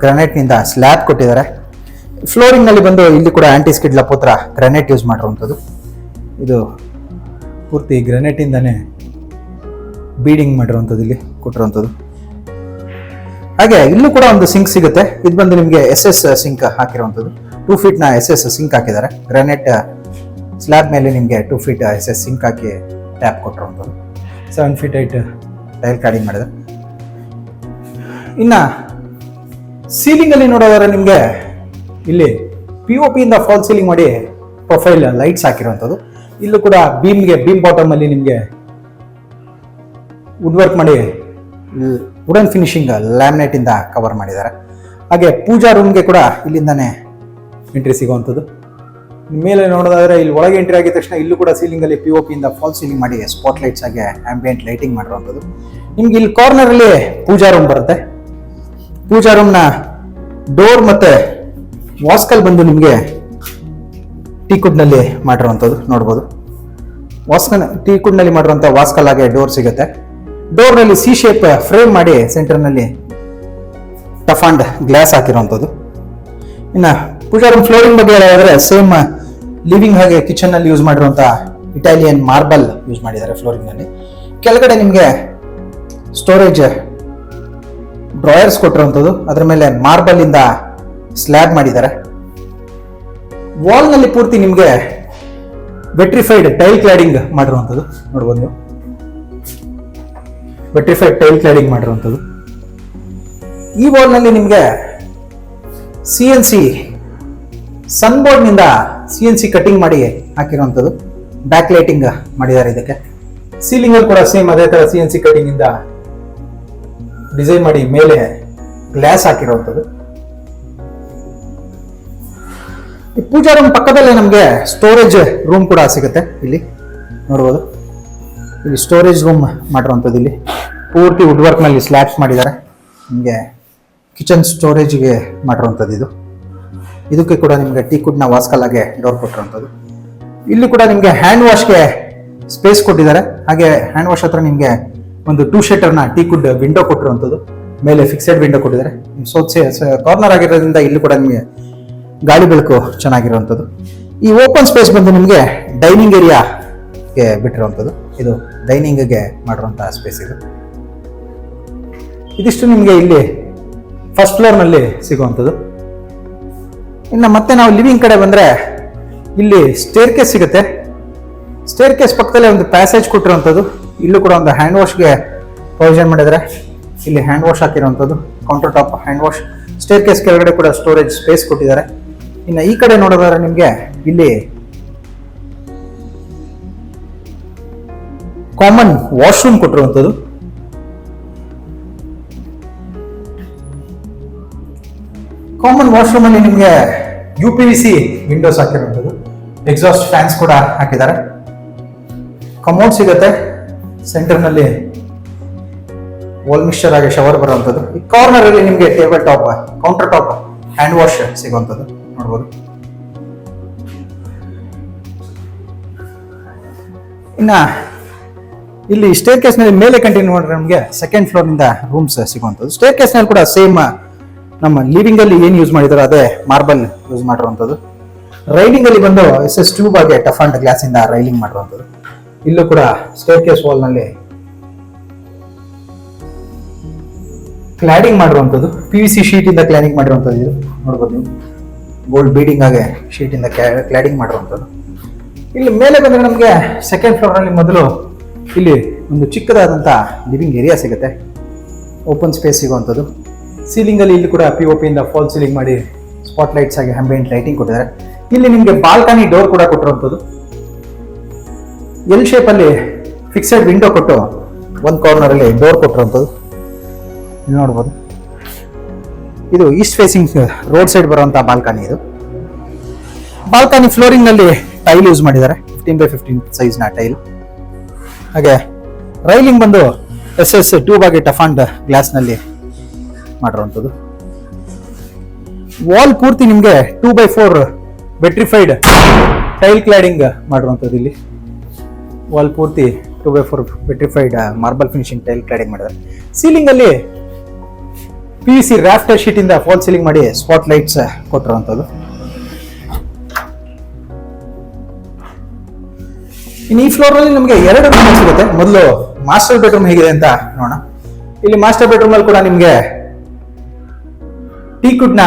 ಗ್ರಾನೈಟ್ ನಿಂದ ಸ್ಲ್ಯಾಬ್ ಕೊಟ್ಟಿದ್ದಾರೆ. ಫ್ಲೋರಿಂಗ್ ನಲ್ಲಿ ಬಂದು ಇಲ್ಲಿ ಕೂಡ ಆಂಟಿ ಸ್ಕಿಡ್ ಲಪೋತ್ರ ಗ್ರಾನೈಟ್ ಯೂಸ್ ಮಾಡಿರುವಂಥದ್ದು. ಇದು ಪೂರ್ತಿ ಗ್ರಾನೈಟಿಂದಾನೇ ಬೀಡಿಂಗ್ ಮಾಡಿರುವಂಥದ್ದು ಇಲ್ಲಿ ಕೊಟ್ಟಿರುವಂಥದ್ದು. ಹಾಗೆ ಇಲ್ಲೂ ಕೂಡ ಒಂದು ಸಿಂಕ್ ಸಿಗುತ್ತೆ. ಇದು ಬಂದು ನಿಮಗೆ SS ಸಿಂಕ್ ಹಾಕಿರುವಂಥದ್ದು. 2 ಫೀಟ್ನ SS ಸಿಂಕ್ ಹಾಕಿದ್ದಾರೆ. ಗ್ರಾನೈಟ್ ಸ್ಲ್ಯಾಬ್ ಮೇಲೆ ನಿಮಗೆ 2 ಫೀಟ್ SS ಸಿಂಕ್ ಹಾಕಿ ಟ್ಯಾಪ್ ಕೊಟ್ಟಿರುವಂಥದ್ದು. 7 ಫೀಟ್ ಹೈಟ್ ಟೈಲ್ ಕ್ಲಾಡಿಂಗ್ ಮಾಡಿದೆ. ಇನ್ನು ಸೀಲಿಂಗಲ್ಲಿ ನೋಡೋದಾದ್ರೆ ನಿಮಗೆ ಇಲ್ಲಿ POP ಇಂದ ಫಾಲ್ ಸೀಲಿಂಗ್ ಮಾಡಿ ಪ್ರೊಫೈಲ್ ಲೈಟ್ಸ್ ಹಾಕಿರುವಂಥದ್ದು. ಇಲ್ಲೂ ಕೂಡ ಬೀಮ್ ಬಾಟಮ್ ಅಲ್ಲಿ ನಿಮಗೆ ವುಡ್ ವರ್ಕ್ ಮಾಡಿ ವುಡನ್ ಫಿನಿಶಿಂಗ್ ಲ್ಯಾಮಿನೇಟ್ ಇಂದ ಕವರ್ ಮಾಡಿದ್ದಾರೆ. ಹಾಗೆ ಪೂಜಾ ರೂಮ್ಗೆ ಕೂಡ ಇಲ್ಲಿಂದಾನೇ ಎಂಟ್ರಿ ಸಿಗುವಂಥದ್ದು. ಮೇಲೆ ನೋಡೋದಾದ್ರೆ ಇಲ್ಲಿ ಒಳಗೆ ಎಂಟ್ರಿ ಆಗಿದ ತಕ್ಷಣ ಇಲ್ಲೂ ಕೂಡ ಸೀಲಿಂಗ್ ಅಲ್ಲಿ POP ಇಂದ ಫಾಲ್ ಸೀಲಿಂಗ್ ಮಾಡಿ ಸ್ಪಾಟ್ ಲೈಟ್ಸ್ ಆಗಿ ಆಂಬಿಯಂಟ್ ಲೈಟಿಂಗ್ ಮಾಡಿರುವಂಥದ್ದು. ನಿಮ್ಗೆ ಇಲ್ಲಿ ಕಾರ್ನರ್ ಅಲ್ಲಿ ಪೂಜಾ ರೂಮ್ ಬರುತ್ತೆ. ಪೂಜಾ ರೂಮ್ನ ಡೋರ್ ಮತ್ತೆ ವಾಸ್ಕಲ್ ಬಂದು ನಿಮಗೆ ಟೀಕುಡ್ ನಲ್ಲಿ ಮಾಡಿರುವಂಥದ್ದು ನೋಡ್ಬೋದು. ಟೀಕುಡ್ ನಲ್ಲಿ ಮಾಡಿರುವಂಥ ವಾಸ್ಕಲ್ ಆಗಿ ಡೋರ್ ಸಿಗುತ್ತೆ. ಡೋರ್ ನಲ್ಲಿ C ಶೇಪ್ ಫ್ರೇಮ್ ಮಾಡಿ ಸೆಂಟರ್ ನಲ್ಲಿ ಟಫಾಂಡ್ ಗ್ಲಾಸ್ ಹಾಕಿರುವಂಥದ್ದು. ಇನ್ನು ಪೂಜಾ ರೂಮ್ ಫ್ಲೋರಿಂಗ್ ಬಗ್ಗೆ ಹೇಳೋದಾದ್ರೆ ಸೇಮ್ ಲಿವಿಂಗ್ ಹಾಗೆ ಕಿಚನ್ ನಲ್ಲಿ ಯೂಸ್ ಮಾಡಿರುವಂಥ ಇಟಾಲಿಯನ್ ಮಾರ್ಬಲ್ ಯೂಸ್ ಮಾಡಿದ್ದಾರೆ ಫ್ಲೋರಿಂಗ್ ನಲ್ಲಿ. ಕೆಳಗಡೆ ನಿಮಗೆ ಸ್ಟೋರೇಜ್ ಡ್ರಾಯರ್ಸ್ ಕೊಟ್ಟಿರುವಂಥದ್ದು. ಅದರ ಮೇಲೆ ಮಾರ್ಬಲ್ ಇಂದ ಸ್ಲ್ಯಾಬ್ ಮಾಡಿದ್ದಾರೆ. ವಾಲ್ ನಲ್ಲಿ ಪೂರ್ತಿ ನಿಮಗೆ ವೆಟ್ರಿಫೈಡ್ ಟೈಲ್ ಕ್ಲಾಡಿಂಗ್ ಮಾಡಿರುವಂಥದ್ದು ನೋಡ್ಬೋದು ನೀವು. ವೆಟ್ರಿಫೈಡ್ ಟೈಲ್ ಕ್ಲಾಡಿಂಗ್ ಮಾಡಿರುವಂಥದ್ದು. ಈ ವಾಲ್ ನಲ್ಲಿ ನಿಮಗೆ CNC ಸನ್ಬೋರ್ಡ್ ನಿಂದ CNC ಕಟಿಂಗ್ ಮಾಡಿ ಹಾಕಿರುವಂಥದ್ದು. ಬ್ಯಾಕ್ ಲೈಟಿಂಗ್ ಮಾಡಿದ್ದಾರೆ ಇದಕ್ಕೆ. ಸೀಲಿಂಗ್ ಅಲ್ಲಿ ಕೂಡ ಸೇಮ್ ಅದೇ ತರ CNC ಕಟಿಂಗ್ ಇಂದ ಡಿಸೈನ್ ಮಾಡಿ ಮೇಲೆ ಗ್ಲಾಸ್ ಹಾಕಿರುವಂಥದ್ದು. ಈ ಪೂಜಾ ರೂಮ್ ಪಕ್ಕದಲ್ಲೇ ನಮಗೆ ಸ್ಟೋರೇಜ್ ರೂಮ್ ಕೂಡ ಸಿಗುತ್ತೆ. ಇಲ್ಲಿ ನೋಡ್ಬೋದು, ಇಲ್ಲಿ ಸ್ಟೋರೇಜ್ ರೂಮ್ ಮಾಡಿರುವಂಥದ್ದು. ಇಲ್ಲಿ ಪೂರ್ತಿ ವುಡ್ ವರ್ಕ್ ನಲ್ಲಿ ಸ್ಲ್ಯಾಬ್ಸ್ ಮಾಡಿದ್ದಾರೆ. ನಿಮಗೆ ಕಿಚನ್ ಸ್ಟೋರೇಜ್ಗೆ ಮಾಡಿರುವಂಥದ್ದು ಇದು. ಇದಕ್ಕೆ ಕೂಡ ನಿಮಗೆ ಟೀಕುಡ್ನ ವಾಸ್ಕಲ್ ಆಗಿ ಡೋರ್ ಕೊಟ್ಟಿರುವಂಥದ್ದು. ಇಲ್ಲಿ ಕೂಡ ನಿಮಗೆ ಹ್ಯಾಂಡ್ ವಾಶ್ಗೆ ಸ್ಪೇಸ್ ಕೊಟ್ಟಿದ್ದಾರೆ. ಹಾಗೆ ಹ್ಯಾಂಡ್ ವಾಶ್ ಹತ್ರ ನಿಮಗೆ ಒಂದು 2 ಶಟರ್ನ ಟೀಕುಡ್ ವಿಂಡೋ ಕೊಟ್ಟಿರುವಂಥದ್ದು. ಮೇಲೆ ಫಿಕ್ಸೆಡ್ ವಿಂಡೋ ಕೊಟ್ಟಿದ್ದಾರೆ. ಕಾರ್ನರ್ ಆಗಿರೋದ್ರಿಂದ ಇಲ್ಲಿ ಕೂಡ ನಿಮಗೆ ಗಾಳಿ ಬೆಳಕು ಚೆನ್ನಾಗಿರುವಂಥದ್ದು. ಈ ಓಪನ್ ಸ್ಪೇಸ್ ಬಂದು ನಿಮಗೆ ಡೈನಿಂಗ್ ಏರಿಯಾಗೆ ಬಿಟ್ಟಿರುವಂಥದ್ದು. ಇದು ಡೈನಿಂಗ್ಗೆ ಮಾಡಿರುವಂತಹ ಸ್ಪೇಸ್ ಇದು. ಇದಿಷ್ಟು ನಿಮಗೆ ಇಲ್ಲಿ ಫಸ್ಟ್ ಫ್ಲೋರ್ ನಲ್ಲಿ ಸಿಗುವಂಥದ್ದು. ಇನ್ನು ಮತ್ತೆ ನಾವು ಲಿವಿಂಗ್ ಕಡೆ ಬಂದ್ರೆ ಇಲ್ಲಿ ಸ್ಟೇರ್ ಕೇಸ್ ಸಿಗುತ್ತೆ. ಸ್ಟೇರ್ ಕೇಸ್ ಪಕ್ಕದಲ್ಲೇ ಒಂದು ಪ್ಯಾಸೇಜ್ ಕೊಟ್ಟಿರುವಂಥದ್ದು. ಇಲ್ಲೂ ಕೂಡ ಒಂದು ಹ್ಯಾಂಡ್ ವಾಶ್ಗೆ ಪ್ರೊವಿಷನ್ ಮಾಡಿದರೆ. ಇಲ್ಲಿ ಹ್ಯಾಂಡ್ ವಾಶ್ ಹಾಕಿರುವಂಥದ್ದು, counter top hand wash. Staircase ಕೆಳಗಡೆ ಕೂಡ ಸ್ಟೋರೇಜ್ ಸ್ಪೇಸ್ ಕೊಟ್ಟಿದ್ದಾರೆ. ಇನ್ನು ಈ ಕಡೆ ನೋಡೋದಾದ್ರೆ ನಿಮಗೆ ಇಲ್ಲಿ ಕಾಮನ್ ವಾಶ್ರೂಮ್ ಕೊಟ್ಟಿರುವಂಥದ್ದು. ಕಾಮನ್ ವಾಶ್ರೂಮ್ ಅಲ್ಲಿ ನಿಮಗೆ UPVC ವಿಂಡೋಸ್ ಹಾಕಿರುವಂಥದ್ದು. ಎಕ್ಸಾಸ್ಟ್ ಫ್ಯಾನ್ಸ್ ಕೂಡ ಹಾಕಿದ್ದಾರೆ. ಕಮೋಡ್ ಸಿಗುತ್ತೆ. ಸೆಂಟರ್ ನಲ್ಲಿ ವಾಲ್ ಮಿಕ್ಸ್ಚರ್ ಆಗಿ ಶವರ್ ಬರುವಂಥದ್ದು. ಈ ಕಾರ್ನರ್ ಅಲ್ಲಿ ನಿಮಗೆ table top counter top hand wash ಸಿಗುವಂಥದ್ದು ನೋಡ್ಬೋದು. ಇನ್ನ ಇಲ್ಲಿ ಸ್ಟೇರ್ ಕೇಸ್ ನಲ್ಲಿ ಮೇಲೆ ಕಂಟಿನ್ಯೂ ಮಾಡಿದ್ರೆ ನಮಗೆ ಸೆಕೆಂಡ್ ಫ್ಲೋರ್ ನಿಂದ ರೂಮ್ಸ್ ಸಿಗುವಂಥದ್ದು. ಸ್ಟೇರ್ ಕೇಸ್ ನಲ್ಲಿ ಕೂಡ ಸೇಮ್ ನಮ್ಮ ಲಿವಿಂಗ್ ಅಲ್ಲಿ ಏನು ಯೂಸ್ ಮಾಡಿದಾರೋ ಅದೇ ಮಾರ್ಬಲ್ ಯೂಸ್ ಮಾಡಿರುವಂಥದ್ದು. ರೈಲಿಂಗ್ ಅಲ್ಲಿ ಬಂದು SS ಟ್ಯೂಬ್ ಆಗಿ ಟಫಾಂಡ್ ಗ್ಲಾಸ್ ಇಂದ ರೈಲಿಂಗ್ ಮಾಡಿರುವಂಥದ್ದು. ಇಲ್ಲೂ ಕೂಡ ಸ್ಟೇರ್ ಕೇಸ್ ವಾಲ್ ನಲ್ಲಿ ಕ್ಲಾಡಿಂಗ್ ಮಾಡಿರುವಂಥದ್ದು. PVC ಶೀಟ್ ಇಂದ ಕ್ಲಾಡಿಂಗ್ ಮಾಡಿರುವಂಥದ್ದು ಇದು ನೋಡ್ಬೋದು ನೀವು. ಗೋಲ್ಡ್ ಬೀಡಿಂಗ್ ಆಗಿ ಶೀಟ್ ಇಂದ ಕ್ಲಾಡಿಂಗ್ ಮಾಡಿರುವಂಥದ್ದು. ಇಲ್ಲಿ ಮೇಲೆ ಬಂದ್ರೆ ನಮಗೆ ಸೆಕೆಂಡ್ ಫ್ಲೋರ್ ನಲ್ಲಿ ಮೊದಲು ಇಲ್ಲಿ ಒಂದು ಚಿಕ್ಕದಾದಂಥ ಲಿವಿಂಗ್ ಏರಿಯಾ ಸಿಗುತ್ತೆ. ಓಪನ್ ಸ್ಪೇಸ್ ಸಿಗುವಂಥದ್ದು. ಸೀಲಿಂಗ್ ಅಲ್ಲಿ ಇಲ್ಲಿ ಕೂಡ POP ಇಂದ ಫಾಲ್ ಸೀಲಿಂಗ್ ಮಾಡಿ ಸ್ಪಾಟ್ ಲೈಟ್ಸ್ ಆಗಿ ಆಂಬಿಯಂಟ್ ಲೈಟಿಂಗ್ ಕೊಟ್ಟಿದ್ದಾರೆ. ಇಲ್ಲಿ ನಿಮಗೆ ಬಾಲ್ಕನಿ ಡೋರ್ ಕೂಡ ಕೊಟ್ಟಿರುವಂಥದ್ದು. L ಶೇಪ್ ಅಲ್ಲಿ ಫಿಕ್ಸೆಡ್ ವಿಂಡೋ ಕೊಟ್ಟು ಒಂದು ಕಾರ್ನರ್ ಅಲ್ಲಿ ಡೋರ್ ಕೊಟ್ಟಿರುವಂಥದ್ದು ನೋಡ್ಬೋದು. ಇದು ಈಸ್ಟ್ ಫೇಸಿಂಗ್ ರೋಡ್ ಸೈಡ್ ಬರುವಂತ ಬಾಲ್ಕನಿ. ಇದು ಬಾಲ್ಕನಿ ಫ್ಲೋರಿಂಗ್ ನಲ್ಲಿ ಟೈಲ್ ಯೂಸ್ ಮಾಡಿದ್ದಾರೆ. 15x15 ಸೈಜ್ ನ ಟೈಲ್. ಹಾಗೆ ರೈಲಿಂಗ್ ಬಂದು SS ಟ್ಯೂಬ್ ಆಗಿ ಟಫಾಂಡ್ ಗ್ಲಾಸ್ ನಲ್ಲಿ ಮಾಡಿರುವಂಥದ್ದು. ವಾಲ್ ಪೂರ್ತಿ ನಿಮಗೆ 2x4 ವೆಟ್ರಿಫೈಡ್ ಟೈಲ್ ಕ್ಲಾಡಿಂಗ್ ಮಾಡಿರುವಂಥದ್ದು. ಇಲ್ಲಿ ವಾಲ್ ಪೂರ್ತಿ 2x4 vitrified marble finishing tile cladding ಮಾಡಿದ್ದಾರೆ. ಸೀಲಿಂಗ್ ಅಲ್ಲಿ PVC ರಾಫ್ಟರ್ ಶೀಟ್ ಇಂದ ಫಾಲ್ ಸೀಲಿಂಗ್ ಮಾಡಿ ಸ್ಪಾಟ್ ಲೈಟ್ಸ್ ಕೊಟ್ಟಿರುವಂಥದ್ದು. ಇನ್ನು ಈ ಫ್ಲೋರ್ ಅಲ್ಲಿ ನಮಗೆ 2 ರೂಮ್ ಸಿಗುತ್ತೆ. ಮೊದಲು ಮಾಸ್ಟರ್ ಬೆಡ್ರೂಮ್ ಹೇಗಿದೆ ಅಂತ ನೋಡೋಣ. ಇಲ್ಲಿ ಮಾಸ್ಟರ್ ಬೆಡ್ರೂಮ್ ಅಲ್ಲಿ ಕೂಡ ನಿಮಗೆ ಟೀಕ್ವುಡ್ ನ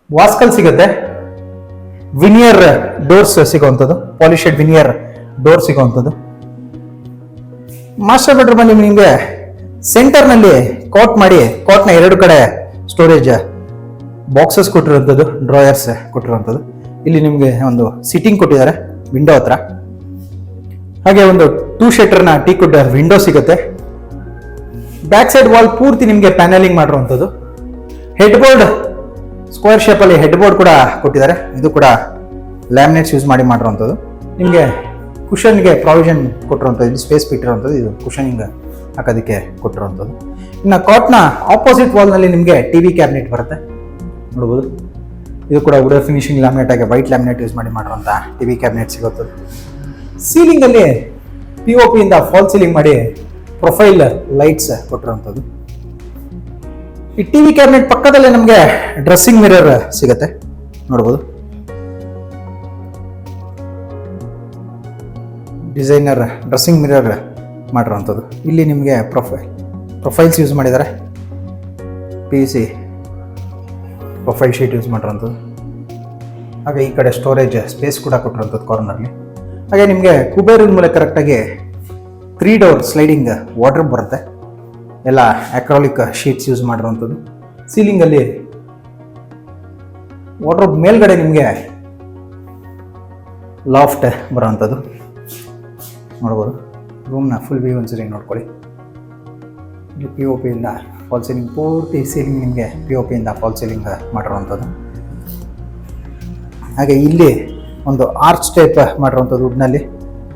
ವಾಸ್ಕಲ್ ಸಿಗುತ್ತೆ. ವಿನಿಯರ್ ಡೋರ್ಸ್ ಸಿಗುವಂಥದ್ದು, ಪಾಲಿಶೆಡ್ ವಿನಿಯರ್ ಡೋರ್ ಸಿಗುವಂಥದ್ದು. ಮಾಸ್ಟರ್ ಬೆಡ್ರೂಮ್ ಅಲ್ಲಿ ನಿಮಗೆ ಸೆಂಟರ್ ನಲ್ಲಿ ಕಾಟ್ ಮಾಡಿ, ಕಾಟ್ ನ 2 ಕಡೆ ಸ್ಟೋರೇಜ್ ಬಾಕ್ಸಸ್ ಕೊಟ್ಟಿರುವಂಥದ್ದು, ಡ್ರಾಯರ್ಸ್ ಕೊಟ್ಟಿರುವಂಥದ್ದು. ಇಲ್ಲಿ ನಿಮಗೆ ಒಂದು ಸಿಟ್ಟಿಂಗ್ ಕೊಟ್ಟಿದ್ದಾರೆ ವಿಂಡೋ ಹತ್ರ. ಹಾಗೆ ಒಂದು 2 ಶಟರ್ ನ ಟೀಕ್ವುಡ್ ವಿಂಡೋ ಸಿಗುತ್ತೆ. ಬ್ಯಾಕ್ ಸೈಡ್ ವಾಲ್ ಪೂರ್ತಿ ನಿಮಗೆ ಪ್ಯಾನಲಿಂಗ್ ಮಾಡಿರುವಂಥದ್ದು. ಹೆಡ್ ಬೋರ್ಡ್ ಸ್ಕ್ವೇರ್ ಶೇಪ್ ಅಲ್ಲಿ ಹೆಡ್ ಬೋರ್ಡ್ ಕೂಡ ಕೊಟ್ಟಿದ್ದಾರೆ. ಇದು ಕೂಡ ಲ್ಯಾಮಿನೇಟ್ಸ್ ಯೂಸ್ ಮಾಡಿ ಮಾಡಿರುವಂಥದ್ದು. ನಿಮಗೆ ಕುಷನ್ಗೆ ಪ್ರಾವಿಷನ್ ಕೊಟ್ಟಿರುವಂಥದ್ದು, ಇಲ್ಲಿ ಸ್ಪೇಸ್ ಬಿಟ್ಟಿರುವಂಥದ್ದು, ಇದು ಕುಷನಿಂಗ್ ಹಾಕೋದಕ್ಕೆ ಕೊಟ್ಟಿರುವಂಥದ್ದು. ಇನ್ನು ಕಾಟ್ನ ಆಪೋಸಿಟ್ ವಾಲ್ ನಲ್ಲಿ ನಿಮಗೆ ಟಿವಿ ಕ್ಯಾಬಿನೆಟ್ ಬರುತ್ತೆ, ನೋಡ್ಬೋದು. ಇದು ಕೂಡ ವುಡರ್ ಫಿನಿಶಿಂಗ್ ಲ್ಯಾಮಿನೇಟ್ ಆಗಿ ವೈಟ್ ಲ್ಯಾಮಿನೇಟ್ ಯೂಸ್ ಮಾಡಿ ಮಾಡುವಂಥ ಟಿವಿ ಕ್ಯಾಬಿನೆಟ್ ಸಿಗುತ್ತೆ. ಸೀಲಿಂಗ್ ಅಲ್ಲಿ POP ಇಂದ ಫಾಲ್ ಸೀಲಿಂಗ್ ಮಾಡಿ ಪ್ರೊಫೈಲ್ ಲೈಟ್ಸ್ ಕೊಟ್ಟಿರುವಂಥದ್ದು. ಈ ಟಿವಿ ಕ್ಯಾಬಿನೆಟ್ ಪಕ್ಕದಲ್ಲೇ ನಮಗೆ ಡ್ರೆಸ್ಸಿಂಗ್ ಮಿರರ್ ಸಿಗುತ್ತೆ, ನೋಡ್ಬೋದು. ಡಿಸೈನರ್ ಡ್ರೆಸ್ಸಿಂಗ್ ಮಿರರ್ ಮಾಡಿರುವಂಥದ್ದು. ಇಲ್ಲಿ ನಿಮಗೆ ಪ್ರೊಫೈಲ್ಸ್ ಯೂಸ್ ಮಾಡಿದ್ದಾರೆ, PVC ಪ್ರೊಫೈಲ್ ಶೀಟ್ ಯೂಸ್ ಮಾಡಿರೋಂಥದ್ದು. ಹಾಗೆ ಈ ಕಡೆ ಸ್ಟೋರೇಜ್ ಸ್ಪೇಸ್ ಕೂಡ ಕೊಟ್ಟಿರೋಂಥದ್ದು ಕಾರ್ನರ್ಲಿ. ಹಾಗೆ ನಿಮಗೆ ಕುಬೇರ್ ಮೂಲಕ ಕರೆಕ್ಟಾಗಿ 3 ಡೋರ್ ಸ್ಲೈಡಿಂಗ್ ವಾರ್ಡ್ರೋಬ್ ಬರುತ್ತೆ. ಎಲ್ಲ ಅಕ್ರಾಲಿಕ್ ಶೀಟ್ಸ್ ಯೂಸ್ ಮಾಡಿರೋಂಥದ್ದು. ಸೀಲಿಂಗಲ್ಲಿ ವಾರ್ಡ್ರೋಬ್ ಮೇಲ್ಗಡೆ ನಿಮಗೆ ಲಾಫ್ಟ್ ಬರೋವಂಥದ್ದು, ನೋಡ್ಬೋದು. ರೂಮ್ನ ಫುಲ್ ವ್ಯೂ ಒಂದ್ಸರಿ ನೋಡ್ಕೊಳ್ಳಿ. ಇಲ್ಲಿ POP ಇಂದ ಫಾಲ್ ಸೀಲಿಂಗ್, ಪೂರ್ತಿ ಸೀಲಿಂಗ್ ನಿಮಗೆ POP ಇಂದ ಫಾಲ್ ಸೀಲಿಂಗ್ ಮಾಡಿರುವಂಥದ್ದು. ಹಾಗೆ ಇಲ್ಲಿ ಒಂದು ಆರ್ಚ್ ಟೈಪ್ ಮಾಡಿರುವಂಥದ್ದು ವುಡ್ನಲ್ಲಿ.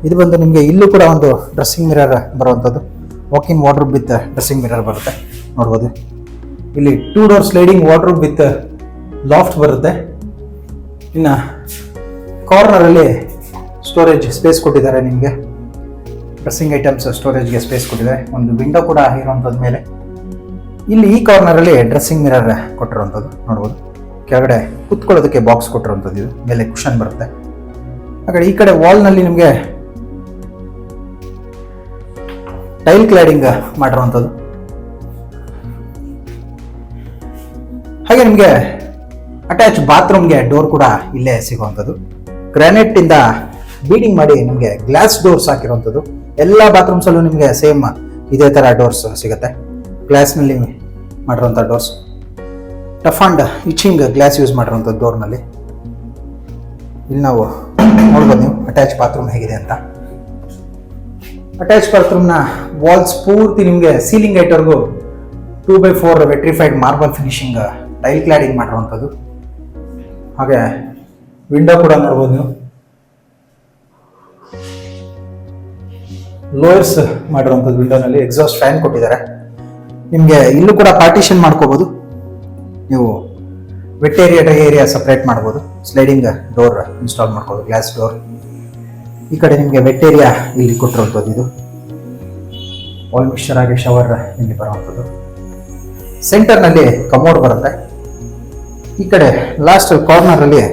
ಇದು ಬಂದು ನಿಮಗೆ ಇಲ್ಲೂ ಕೂಡ ಒಂದು ಡ್ರೆಸ್ಸಿಂಗ್ ಮಿರರ್ ಬರುವಂಥದ್ದು, walk-in wardrobe with dressing mirror ಬರುತ್ತೆ, ನೋಡ್ಬೋದು. ಇಲ್ಲಿ 2 door sliding wardrobe with loft ಬರುತ್ತೆ. ಇನ್ನು ಕಾರ್ನರಲ್ಲಿ ಸ್ಟೋರೇಜ್ ಸ್ಪೇಸ್ ಕೊಟ್ಟಿದ್ದಾರೆ, ನಿಮಗೆ ಡ್ರೆಸ್ಸಿಂಗ್ ಐಟಮ್ಸ್ ಸ್ಟೋರೇಜ್ಗೆ ಸ್ಪೇಸ್ ಕೊಟ್ಟಿದ್ದಾರೆ. ಒಂದು ವಿಂಡೋ ಕೂಡ ಇರುವಂಥದ್ದು ಮೇಲೆ. ಇಲ್ಲಿ ಈ ಕಾರ್ನರಲ್ಲಿ ಡ್ರೆಸ್ಸಿಂಗ್ ಮಿರರ್ ಕೊಟ್ಟಿರುವಂಥದ್ದು, ನೋಡ್ಬೋದು. ಕೆಳಗಡೆ ಕುತ್ಕೊಳ್ಳೋದಕ್ಕೆ ಬಾಕ್ಸ್ ಕೊಟ್ಟಿರುವಂಥದ್ದು, ಇದು ಮೇಲೆ ಕುಷನ್ ಬರುತ್ತೆ. ಹಾಗೆ ಈ ಕಡೆ ವಾಲ್ನಲ್ಲಿ ನಿಮಗೆ ಟೈಲ್ ಕ್ಲಾಡಿಂಗ್ ಮಾಡಿರುವಂಥದ್ದು. ಹಾಗೆ ನಿಮಗೆ ಅಟ್ಯಾಚ್ ಬಾತ್ರೂಮ್ಗೆ ಡೋರ್ ಕೂಡ ಇಲ್ಲೇ ಸಿಗುವಂಥದ್ದು. ಗ್ರಾನೈಟ್ ಇಂದ ಬೀಡಿಂಗ್ ಮಾಡಿ ನಿಮಗೆ ಗ್ಲಾಸ್ ಡೋರ್ಸ್ ಹಾಕಿರುವಂಥದ್ದು. ಎಲ್ಲ ಬಾತ್ರೂಮ್ಸ್ ಅಲ್ಲೂ ನಿಮಗೆ ಸೇಮ್ ಇದೇ ತರ ಡೋರ್ಸ್ ಸಿಗುತ್ತೆ, ಗ್ಲಾಸ್ ನಲ್ಲಿ ಮಾಡಿರುವಂಥ doors. Tough and itching glass use ಮಾಡಿರುವಂಥದ್ದು ಡೋರ್ನಲ್ಲಿ. ಇಲ್ಲಿ ನಾವು ನೋಡ್ಬೋದು ನೀವು ಅಟ್ಯಾಚ್ ಬಾತ್ರೂಮ್ ಹೇಗಿದೆ ಅಂತ. ಅಟ್ಯಾಚ್ ಬಾತ್ರೂಮ್ನ ವಾಲ್ಸ್ ಪೂರ್ತಿ ನಿಮಗೆ ಸೀಲಿಂಗ್ ಐಟ್ವರೆಗೂ 2x4 vitrified marble finishing tile cladding ಮಾಡಿರುವಂಥದ್ದು. ಹಾಗೆ ವಿಂಡೋ ಕೂಡ ನೋಡ್ಬೋದು ನೀವು, ಲೋಯರ್ಸ್ ಮಾಡಿರುವಂಥದ್ದು. ವಿಂಡೋನಲ್ಲಿ ಎಕ್ಸಾಸ್ಟ್ ಫ್ಯಾನ್ ಕೊಟ್ಟಿದ್ದಾರೆ. ನಿಮಗೆ ಇಲ್ಲೂ ಕೂಡ ಪಾರ್ಟಿಷನ್ ಮಾಡ್ಕೋಬಹುದು, ನೀವು ವೆಟ್ ಏರಿಯಾ ಸಪ್ರೇಟ್ ಮಾಡ್ಬೋದು. ಸ್ಲೈಡಿಂಗ್ ಡೋರ್ ಇನ್ಸ್ಟಾಲ್ ಮಾಡ್ಬೋದು, ಗ್ಲಾಸ್ ಡೋರ್. ಈ ಕಡೆ ನಿಮಗೆ ವೆಟ್ ಏರಿಯಾ ಇಲ್ಲಿ ಕೊಟ್ಟಿರುವಂಥದ್ದು. ಇದು ವಾಲ್ ಮಿಕ್ಸ್ಚರ್ ಆಗಿ ಶವರ್ ಇಲ್ಲಿ ಬರುವಂಥದ್ದು. ಸೆಂಟರ್ನಲ್ಲಿ ಕಮೋಡ್ ಬರುತ್ತೆ. ಈ ಕಡೆ ಲಾಸ್ಟ್ ಕಾರ್ನರಲ್ಲಿ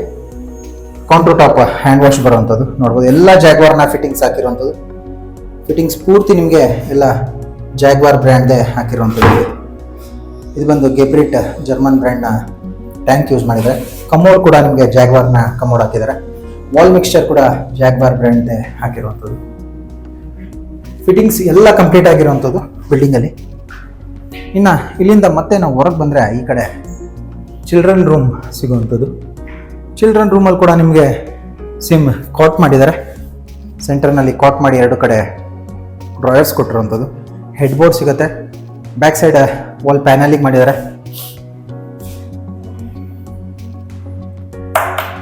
ಕೌಂಟರ್ ಟಾಪ್ ಹ್ಯಾಂಡ್ ವಾಶ್ ಬರುವಂಥದ್ದು, ನೋಡ್ಬೋದು. ಎಲ್ಲ ಜಾಗ್ವಾರ್ನ ಫಿಟ್ಟಿಂಗ್ಸ್ ಹಾಕಿರುವಂಥದ್ದು. ಫಿಟ್ಟಿಂಗ್ಸ್ ಪೂರ್ತಿ ನಿಮಗೆ ಎಲ್ಲ ಜಾಗ್ವಾರ್ ಬ್ರ್ಯಾಂಡ್ದೇ ಹಾಕಿರುವಂಥದ್ದು. ಇದು ಬಂದು ಗೆಬ್ರಿಟ್ ಜರ್ಮನ್ ಬ್ರ್ಯಾಂಡ್ನ ಟ್ಯಾಂಕ್ ಯೂಸ್ ಮಾಡಿದ್ದಾರೆ. ಕಮೋಡ್ ಕೂಡ ನಿಮಗೆ ಜಾಗ್ವಾರ್ನ ಕಮೋಡ್ ಹಾಕಿದ್ದಾರೆ. ವಾಲ್ ಮಿಕ್ಸ್ಚರ್ ಕೂಡ ಜಾಗ್ವಾರ್ ಬ್ರ್ಯಾಂಡ್ದೇ ಹಾಕಿರುವಂಥದ್ದು. ಫಿಟ್ಟಿಂಗ್ಸ್ ಎಲ್ಲ ಕಂಪ್ಲೀಟ್ ಆಗಿರುವಂಥದ್ದು ಬಿಲ್ಡಿಂಗಲ್ಲಿ. ಇನ್ನು ಇಲ್ಲಿಂದ ಮತ್ತೆ ನಾವು ಹೊರಗೆ ಬಂದರೆ ಈ ಕಡೆ ಚಿಲ್ಡ್ರನ್ ರೂಮ್ ಸಿಗುವಂಥದ್ದು. ಚಿಲ್ಡ್ರನ್ ರೂಮಲ್ಲಿ ಕೂಡ ನಿಮಗೆ ಸೇಮ್ ಕಾಟ್ ಮಾಡಿದ್ದಾರೆ. ಸೆಂಟರ್ನಲ್ಲಿ ಕಾಟ್ ಮಾಡಿ 2 ಕಡೆ ಡ್ರಾಯರ್ಸ್ ಕೊಟ್ಟಿರುವಂಥದ್ದು. ಹೆಡ್ ಬೋರ್ಡ್ ಸಿಗುತ್ತೆ. ಬ್ಯಾಕ್ ಸೈಡ್ ವಾಲ್ ಪ್ಯಾನಲಿಂಗ್ ಮಾಡಿದ್ದಾರೆ.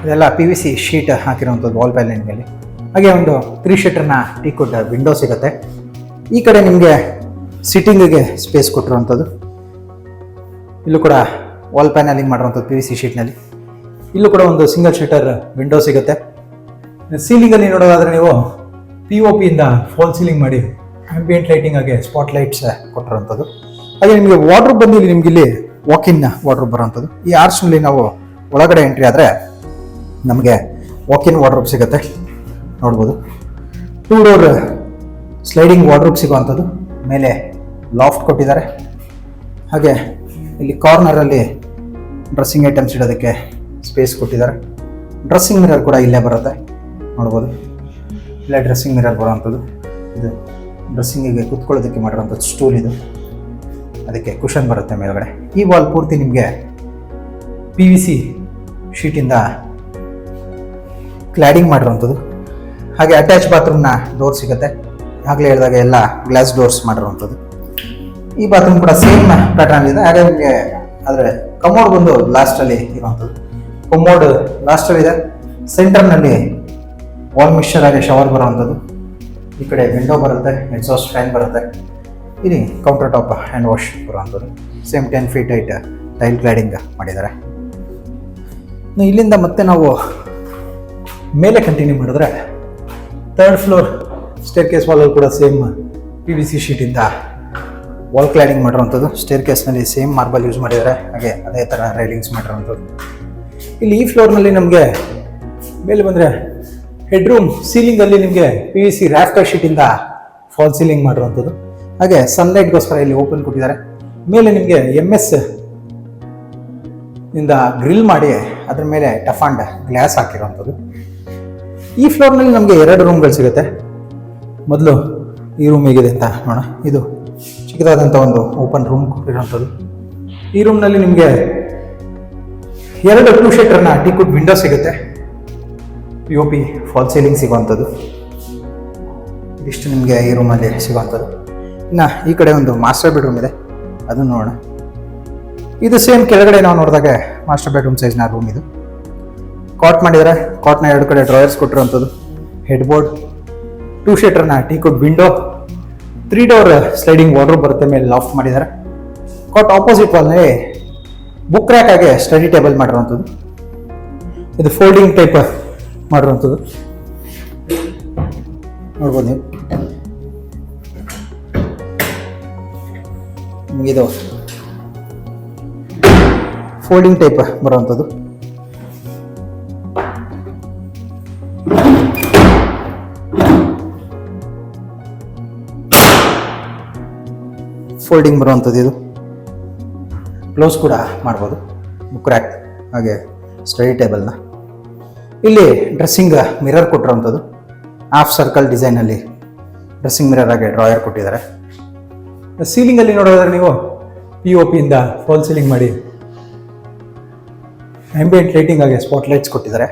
ಇದೆಲ್ಲ PVC ಶೀಟ್ ಹಾಕಿರುವಂಥದ್ದು ವಾಲ್ ಪ್ಯಾನಲಿಂಗಲ್ಲಿ. ಹಾಗೆ ಒಂದು 3 ಶಟರ್ನ ಟೀಕ್ವುಡ್ ವಿಂಡೋ ಸಿಗುತ್ತೆ. ಈ ಕಡೆ ನಿಮಗೆ ಸಿಟ್ಟಿಂಗಿಗೆ ಸ್ಪೇಸ್ ಕೊಟ್ಟಿರುವಂಥದ್ದು. ಇಲ್ಲೂ ಕೂಡ ವಾಲ್ ಪ್ಯಾನಲಿಂಗ್ ಮಾಡಿರುವಂಥದ್ದು PVC ಶೀಟ್ನಲ್ಲಿ. ಇಲ್ಲೂ ಕೂಡ ಒಂದು ಸಿಂಗಲ್ ಶಟರ್ ವಿಂಡೋ ಸಿಗುತ್ತೆ. ಸೀಲಿಂಗಲ್ಲಿ ನೋಡೋದಾದ್ರೆ ನೀವು POP ಇಂದ ಫಾಲ್ ಸೀಲಿಂಗ್ ಮಾಡಿ ಆಂಬಿಯೆಂಟ್ ಲೈಟಿಂಗ್ ಆಗಿ ಸ್ಪಾಟ್ ಲೈಟ್ಸ್ ಕೊಟ್ಟಿರುವಂಥದ್ದು. ಹಾಗೆ ನಿಮಗೆ ವಾರ್ಡ್ರೋಬ್ ಬಂದು ನಿಮ್ಗೆ ಇಲ್ಲಿ ವಾಕಿನ್ ವಾರ್ಡ್ರೋಬ್ ಬರುವಂಥದ್ದು. ಈ ಆರ್ಚ್ನಲ್ಲಿ ನಾವು ಒಳಗಡೆ ಎಂಟ್ರಿ ಆದರೆ ನಮಗೆ ವಾಕಿನ್ ವಾರ್ಡ್ರೋಬ್ ಸಿಗುತ್ತೆ. ನೋಡ್ಬೋದು. 2 ಡೋರ್ ಸ್ಲೈಡಿಂಗ್ ವಾರ್ಡ್ರೋಬ್ ಸಿಗುವಂಥದ್ದು. ಮೇಲೆ ಲಾಫ್ಟ್ ಕೊಟ್ಟಿದ್ದಾರೆ. ಹಾಗೆ ಇಲ್ಲಿ ಕಾರ್ನರಲ್ಲಿ ಡ್ರೆಸ್ಸಿಂಗ್ ಐಟಮ್ಸ್ ಇಡೋದಕ್ಕೆ ಸ್ಪೇಸ್ ಕೊಟ್ಟಿದ್ದಾರೆ. ಡ್ರೆಸ್ಸಿಂಗ್ ಮಿರರ್ ಕೂಡ ಇಲ್ಲೇ ಬರುತ್ತೆ ನೋಡ್ಬೋದು. ಇಲ್ಲೇ ಡ್ರೆಸ್ಸಿಂಗ್ ಮಿರರ್ ಬರುವಂಥದ್ದು. ಇದು ಡ್ರೆಸ್ಸಿಂಗಿಗೆ ಕುತ್ಕೊಳ್ಳೋದಕ್ಕೆ ಮಾಡಿರೋಂಥದ್ದು ಸ್ಟೂಲ್ ಇದು. ಅದಕ್ಕೆ ಕುಷನ್ ಬರುತ್ತೆ ಮೇಲ್ಗಡೆ. ಈ ವಾಲ್ ಪೂರ್ತಿ ನಿಮಗೆ PVC ಶೀಟಿಂದ ಕ್ಲಾಡಿಂಗ್ ಮಾಡಿರೋಂಥದ್ದು. ಹಾಗೆ ಅಟ್ಯಾಚ್ ಬಾತ್ರೂಮ್ನ ಡೋರ್ ಸಿಗುತ್ತೆ. ಆಗಲೇ ಹೇಳಿದಾಗ ಎಲ್ಲ ಗ್ಲಾಸ್ ಡೋರ್ಸ್ ಮಾಡಿರೋಂಥದ್ದು. ಈ ಬಾತ್ರೂಮ್ ಕೂಡ ಸೇಮ್ ಪ್ಯಾಟರ್ನ್ ಇದೆ. ಹಾಗೆ ನಿಮಗೆ ಆದರೆ ಕಮೋಡ್ ಬಂದು ಲಾಸ್ಟಲ್ಲಿ ಇರುವಂಥದ್ದು. ಕಮೋಡ್ ಲಾಸ್ಟಲ್ಲಿ ಇದೆ. ಸೆಂಟರ್ನಲ್ಲಿ ವಾಲ್ ಮಿಕ್ಸ್ಚರ್ ಆಗಿ ಶವರ್ ಬರುವಂಥದ್ದು. ಈ ಕಡೆ ವಿಂಡೋ ಬರುತ್ತೆ, ಎಕ್ಸಾಸ್ಟ್ ಫ್ಯಾನ್ ಬರುತ್ತೆ. ಇಲ್ಲಿ ಕೌಂಟರ್ ಟಾಪ್ ಹ್ಯಾಂಡ್ ವಾಶ್ ಬರುವಂಥದ್ದು. Same 10 feet height tile cladding ಮಾಡಿದ್ದಾರೆ. ಇಲ್ಲಿಂದ ಮತ್ತೆ ನಾವು ಮೇಲೆ ಕಂಟಿನ್ಯೂ ಮಾಡಿದ್ರೆ 3rd ಫ್ಲೋರ್ ಸ್ಟೇರ್ ಕೇಸ್ ವಾಲಲ್ಲಿ ಕೂಡ ಸೇಮ್ PVC ಶೀಟಿಂದ ವಾಲ್ ಕ್ಲಾಡಿಂಗ್ ಮಾಡಿರೋವಂಥದ್ದು. ಸ್ಟೇರ್ ಕೇಸ್ನಲ್ಲಿ ಸೇಮ್ ಮಾರ್ಬಲ್ ಯೂಸ್ ಮಾಡಿದ್ದಾರೆ. ಹಾಗೆ ಅದೇ ಥರ ರೈಲಿಂಗ್ಸ್ ಮಾಡಿರೋವಂಥದ್ದು. ಇಲ್ಲಿ ಈ ಫ್ಲೋರ್ನಲ್ಲಿ ನಮಗೆ ಮೇಲೆ ಬಂದರೆ ಹೆಡ್ರೂಮ್ ಸೀಲಿಂಗಲ್ಲಿ ನಿಮಗೆ PVC ರಾಫ್ಟರ್ ಶೀಟಿಂದ ಫಾಲ್ ಸೀಲಿಂಗ್ ಮಾಡಿರುವಂಥದ್ದು. ಹಾಗೆ ಸನ್ಲೈಟ್ಗೋಸ್ಕರ ಇಲ್ಲಿ ಓಪನ್ ಕೊಟ್ಟಿದ್ದಾರೆ. ಮೇಲೆ ನಿಮಗೆ MS ಇಂದ ಗ್ರಿಲ್ ಮಾಡಿ ಅದ್ರ ಮೇಲೆ ಟಫಾಂಡ್ ಗ್ಲಾಸ್ ಹಾಕಿರುವಂಥದ್ದು. ಈ ಫ್ಲೋರ್ನಲ್ಲಿ ನಮಗೆ 2 ರೂಮ್ಗಳು ಸಿಗುತ್ತೆ. ಮೊದಲು ಈ ರೂಮ್ ಹೇಗಿದೆ ಅಂತ ನೋಡೋಣ. ಇದು ಚಿಕ್ಕದಾದಂಥ ಒಂದು ಓಪನ್ ರೂಮ್ ಕೊಟ್ಟಿರುವಂಥದ್ದು. ಈ ರೂಮ್ನಲ್ಲಿ ನಿಮಗೆ 2 2 ಶೀಟರ್ನ ಟೀಕುಡ್ ವಿಂಡೋ ಸಿಗುತ್ತೆ. POP ಫಾಲ್ ಸೀಲಿಂಗ್ ಸಿಗುವಂಥದ್ದು. ಇದಿಷ್ಟು ನಿಮಗೆ ಈ ರೂಮಲ್ಲಿ ಸಿಗುವಂಥದ್ದು. ಇನ್ನು ಈ ಕಡೆ ಒಂದು ಮಾಸ್ಟರ್ ಬೆಡ್ರೂಮ್ ಇದೆ, ಅದನ್ನು ನೋಡೋಣ. ಇದು ಸೇಮ್ ಕೆಳಗಡೆ ನಾವು ನೋಡಿದಾಗ ಮಾಸ್ಟರ್ ಬೆಡ್ರೂಮ್ ಸೈಜ್ನ ರೂಮ್ ಇದು. ಕಾಟ್ ಮಾಡಿದರೆ ಕಾಟ್ನ 2 ಕಡೆ ಡ್ರಾಯರ್ಸ್ ಕೊಟ್ಟಿರುವಂಥದ್ದು. ಹೆಡ್ ಬೋರ್ಡ್, 2 ಶೀಟರ್ನ teakwood window, 3 door sliding wardrobe ಬರುತ್ತೆ. ಮೇಲೆ ಲಾಫ್ಟ್ ಮಾಡಿದ್ದಾರೆ. ಕಾಟ್ ಆಪೋಸಿಟ್ ವಾಲ್ನಲ್ಲಿ ಬುಕ್ ರ್ಯಾಕ್ ಆಗಿ ಸ್ಟಡಿ ಟೇಬಲ್ ಮಾಡಿರುವಂಥದ್ದು. ಇದು ಫೋಲ್ಡಿಂಗ್ ಟೈಪ್ ಮಾಡಿರುವಂಥದ್ದು ನೋಡ್ಬೋದು ನೀವು. ಇದು ಫೋಲ್ಡಿಂಗ್ ಟೈಪ್ ಬರುವಂಥದ್ದು. ಫೋಲ್ಡಿಂಗ್ ಬರುವಂಥದ್ದು. ಇದು ಕ್ಲೋಸ್ ಕೂಡ ಮಾಡ್ಬೋದು. ಬುಕ್ ರ್ಯಾಕ್ ಹಾಗೆ ಸ್ಟಡಿ ಟೇಬಲ್ನ. ಇಲ್ಲಿ ಡ್ರೆಸ್ಸಿಂಗ್ ಮಿರರ್ ಕೊಟ್ಟಿರೋವಂಥದ್ದು. ಹಾಫ್ ಸರ್ಕಲ್ ಡಿಸೈನಲ್ಲಿ ಡ್ರೆಸ್ಸಿಂಗ್ ಮಿರರ್ ಆಗಿ ಡ್ರಾಯರ್ ಕೊಟ್ಟಿದ್ದಾರೆ. ಸೀಲಿಂಗಲ್ಲಿ ನೋಡೋದಾದ್ರೆ ನೀವು POP ಇಂದ ಫಾಲ್ ಸೀಲಿಂಗ್ ಮಾಡಿ ಆಂಬಿಯೆಂಟ್ ಲೈಟಿಂಗ್ ಆಗಿ ಸ್ಪಾಟ್ ಲೈಟ್ಸ್ ಕೊಟ್ಟಿದ್ದಾರೆ.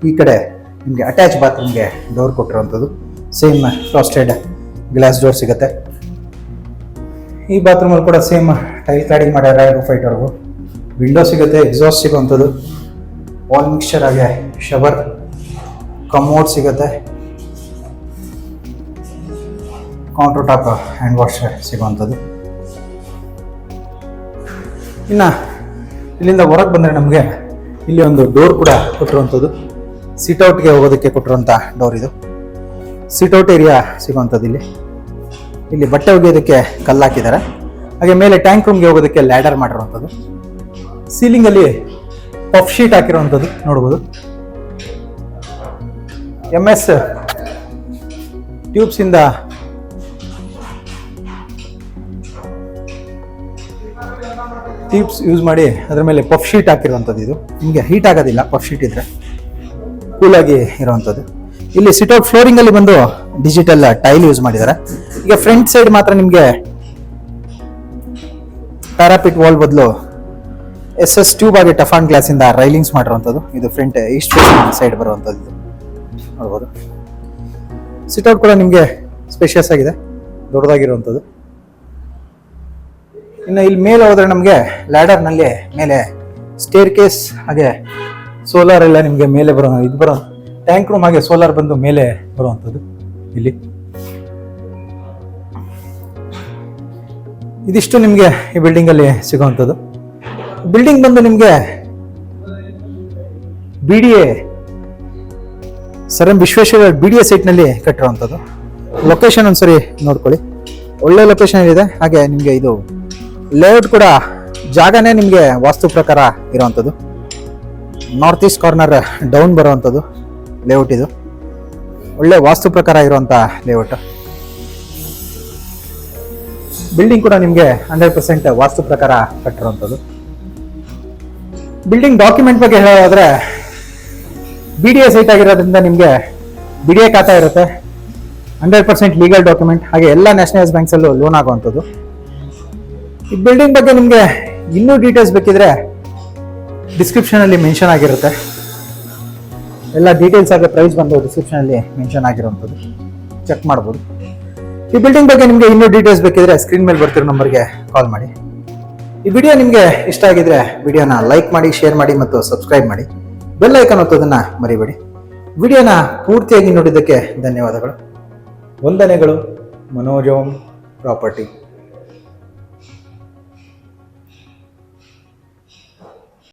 ಈ ಕಡೆ ನಿಮಗೆ ಅಟ್ಯಾಚ್ ಬಾತ್ರೂಮ್ಗೆ ಡೋರ್ ಕೊಟ್ಟಿರುವಂಥದ್ದು. ಸೇಮ್ ಫ್ರಾಸ್ಟೆಡ್ ಗ್ಲಾಸ್ ಡೋರ್ ಸಿಗುತ್ತೆ. ಈ ಬಾತ್ರೂಮಲ್ಲಿ ಕೂಡ ಸೇಮ್ ಟೈಲ್ ಕ್ಲಾಡಿಂಗ್ ಮಾಡ್ಯಾರ. ರೂಫ್ ಹೈಟ್ವರೆಗೂ ವಿಂಡೋ ಸಿಗುತ್ತೆ, ಎಕ್ಸಾಸ್ಟ್ ಸಿಗುವಂಥದ್ದು. ವಾಲ್ ಮಿಕ್ಸ್ಚರ್ ಆಗಿ ಶವರ್, ಕಮೋಡ್ ಸಿಗುತ್ತೆ. ಕೌಂಟರ್ ಟಾಪ್ ಹ್ಯಾಂಡ್ ವಾಶ್ ಸಿಗುವಂಥದ್ದು. ಇನ್ನು ಇಲ್ಲಿಂದ ಹೊರಗೆ ಬಂದರೆ ನಮಗೆ ಇಲ್ಲಿ ಒಂದು ಡೋರ್ ಕೂಡ ಕೊಟ್ಟಿರುವಂಥದ್ದು. ಸಿಟ್ಔಟ್ಗೆ ಹೋಗೋದಕ್ಕೆ ಕೊಟ್ಟಿರುವಂಥ ಡೋರ್ ಇದು. ಸಿಟ್ಔಟ್ ಏರಿಯಾ ಸಿಗುವಂಥದ್ದು. ಇಲ್ಲಿ ಬಟ್ಟೆ ಒಗೆಯೋದಕ್ಕೆ ಕಲ್ಲು ಹಾಕಿದ್ದಾರೆ. ಹಾಗೆ ಮೇಲೆ ಟ್ಯಾಂಕ್ ರೂಮ್ಗೆ ಹೋಗೋದಕ್ಕೆ ಲ್ಯಾಡರ್ ಮಾಡಿರುವಂಥದ್ದು. ಸೀಲಿಂಗಲ್ಲಿ ಪಫ್ ಶೀಟ್ ಹಾಕಿರುವಂಥದ್ದು ನೋಡ್ಬೋದು. MS ಟ್ಯೂಬ್ಸಿಂದ ಟ್ಯೂಬ್ಸ್ ಯೂಸ್ ಮಾಡಿ ಅದರ ಮೇಲೆ ಪಫ್ ಶೀಟ್ ಹಾಕಿರುವಂಥದ್ದು. ಇದು ನಿಮಗೆ ಹೀಟ್ ಆಗೋದಿಲ್ಲ, ಪಫ್ ಶೀಟ್ ಇದ್ರೆ ಕೂಲಾಗಿ ಇರುವಂಥದ್ದು. ಇಲ್ಲಿ ಸಿಟ್ಔಟ್ ಫ್ಲೋರಿಂಗಲ್ಲಿ ಬಂದು ಡಿಜಿಟಲ್ ಟೈಲ್ ಯೂಸ್ ಮಾಡಿದ್ದಾರೆ. ಈಗ ಫ್ರಂಟ್ ಸೈಡ್ ಮಾತ್ರ ನಿಮಗೆ ಪ್ಯಾರಾಪಿಟ್ ವಾಲ್ ಬದಲು SS ಟ್ಯೂಬ್ ಆಗಿ ಟಫಾನ್ ಗ್ಲಾಸಿಂದ ರೈಲಿಂಗ್ಸ್ ಮಾಡಿರುವಂಥದ್ದು. ಇದು ಫ್ರಂಟ್ ಈಸ್ಟ್ ಸೈಡ್ ಬರುವಂಥದ್ದು ನೋಡ್ಬೋದು. ಸಿಟ್ಔಟ್ ಕೂಡ ನಿಮಗೆ ಸ್ಪೇಷಿಯಸ್ ಆಗಿದೆ, ದೊಡ್ಡದಾಗಿರುವಂಥದ್ದು. ಇನ್ನು ಇಲ್ಲಿ ಮೇಲೆ ಹೋದರೆ ನಮಗೆ ಲ್ಯಾಡರ್ನಲ್ಲಿ ಮೇಲೆ ಸ್ಟೇರ್ ಕೇಸ್ ಹಾಗೆ ಸೋಲಾರ್ ಎಲ್ಲ ನಿಮಗೆ ಮೇಲೆ ಬರೋ ಟ್ಯಾಂಕ್ ರೂಮ್ ಹಾಗೆ ಸೋಲಾರ್ ಬಂದು ಮೇಲೆ ಬರುವಂಥದ್ದು. ಇಲ್ಲಿ ಇದಿಷ್ಟು ನಿಮಗೆ ಈ ಬಿಲ್ಡಿಂಗಲ್ಲಿ ಸಿಗುವಂಥದ್ದು. ಬಿಲ್ಡಿಂಗ್ ಬಂದು ನಿಮಗೆ BDA sir M Visvesvaraya BDA ಸೈಟ್ನಲ್ಲಿ ಕಟ್ಟಿರುವಂಥದ್ದು. ಲೊಕೇಶನ್ ಒಂದ್ಸರಿ ನೋಡ್ಕೊಳ್ಳಿ, ಒಳ್ಳೆ ಲೊಕೇಶನ್ ಇದೆ. ಹಾಗೆ ನಿಮಗೆ ಇದು ಲೇಔಟ್ ಕೂಡ ಜಾಗನೇ ನಿಮಗೆ ವಾಸ್ತು ಪ್ರಕಾರ ಇರುವಂಥದ್ದು. ನಾರ್ತ್ ಈಸ್ಟ್ ಕಾರ್ನರ್ ಡೌನ್ ಬರುವಂಥದ್ದು ಲೇಔಟ್ ಇದು. ಒಳ್ಳೆ ವಾಸ್ತು ಪ್ರಕಾರ ಇರುವಂಥ ಲೇಔಟ್. ಬಿಲ್ಡಿಂಗ್ ಕೂಡ ನಿಮಗೆ 100% ವಾಸ್ತು ಪ್ರಕಾರ ಕಟ್ಟಿರುವಂಥದ್ದು. ಬಿಲ್ಡಿಂಗ್ ಡಾಕ್ಯುಮೆಂಟ್ ಬಗ್ಗೆ ಹೇಳೋದಾದ್ರೆ BDA ಸೈಟ್ ಆಗಿರೋದ್ರಿಂದ ನಿಮಗೆ BDA ಖಾತಾ ಇರುತ್ತೆ, 100% ಲೀಗಲ್ ಡಾಕ್ಯುಮೆಂಟ್, ಹಾಗೆ ಎಲ್ಲ ನ್ಯಾಷನಲೈಸ್ ಬ್ಯಾಂಕ್ಸಲ್ಲೂ ಲೋನ್ ಆಗುವಂಥದ್ದು. ಈ ಬಿಲ್ಡಿಂಗ್ ಬಗ್ಗೆ ನಿಮಗೆ ಇನ್ನೂ ಡೀಟೇಲ್ಸ್ ಬೇಕಿದ್ರೆ ಡಿಸ್ಕ್ರಿಪ್ಷನಲ್ಲಿ ಮೆನ್ಷನ್ ಆಗಿರುತ್ತೆ. ಎಲ್ಲ ಡೀಟೇಲ್ಸ್ ಆಗಿ ಪ್ರೈಸ್ ಬಂದು ಡಿಸ್ಕ್ರಿಪ್ಷನಲ್ಲಿ ಮೆನ್ಷನ್ ಆಗಿರುವಂಥದ್ದು, ಚೆಕ್ ಮಾಡ್ಬೋದು. ಈ ಬಿಲ್ಡಿಂಗ್ ಬಗ್ಗೆ ನಿಮಗೆ ಇನ್ನೂ ಡೀಟೇಲ್ಸ್ ಬೇಕಿದ್ರೆ ಸ್ಕ್ರೀನ್ ಮೇಲೆ ಬರ್ತಿರೋ ನಂಬರ್ಗೆ ಕಾಲ್ ಮಾಡಿ. ಈ ವಿಡಿಯೋ ನಿಮಗೆ ಇಷ್ಟ ಆಗಿದ್ರೆ ವಿಡಿಯೋನ ಲೈಕ್ ಮಾಡಿ, ಶೇರ್ ಮಾಡಿ ಮತ್ತು ಸಬ್ಸ್ಕ್ರೈಬ್ ಮಾಡಿ. ಬೆಲ್ ಐಕಾನ್ ಒತ್ತೋದನ್ನ ಮರಿಬೇಡಿ. ವಿಡಿಯೋನ ಪೂರ್ತಿಯಾಗಿ ನೋಡಿದ್ದಕ್ಕೆ ಧನ್ಯವಾದಗಳು. ವಂದನೆಗಳು. ಮನೋಜ್ ಓಂ ಪ್ರಾಪರ್ಟಿ.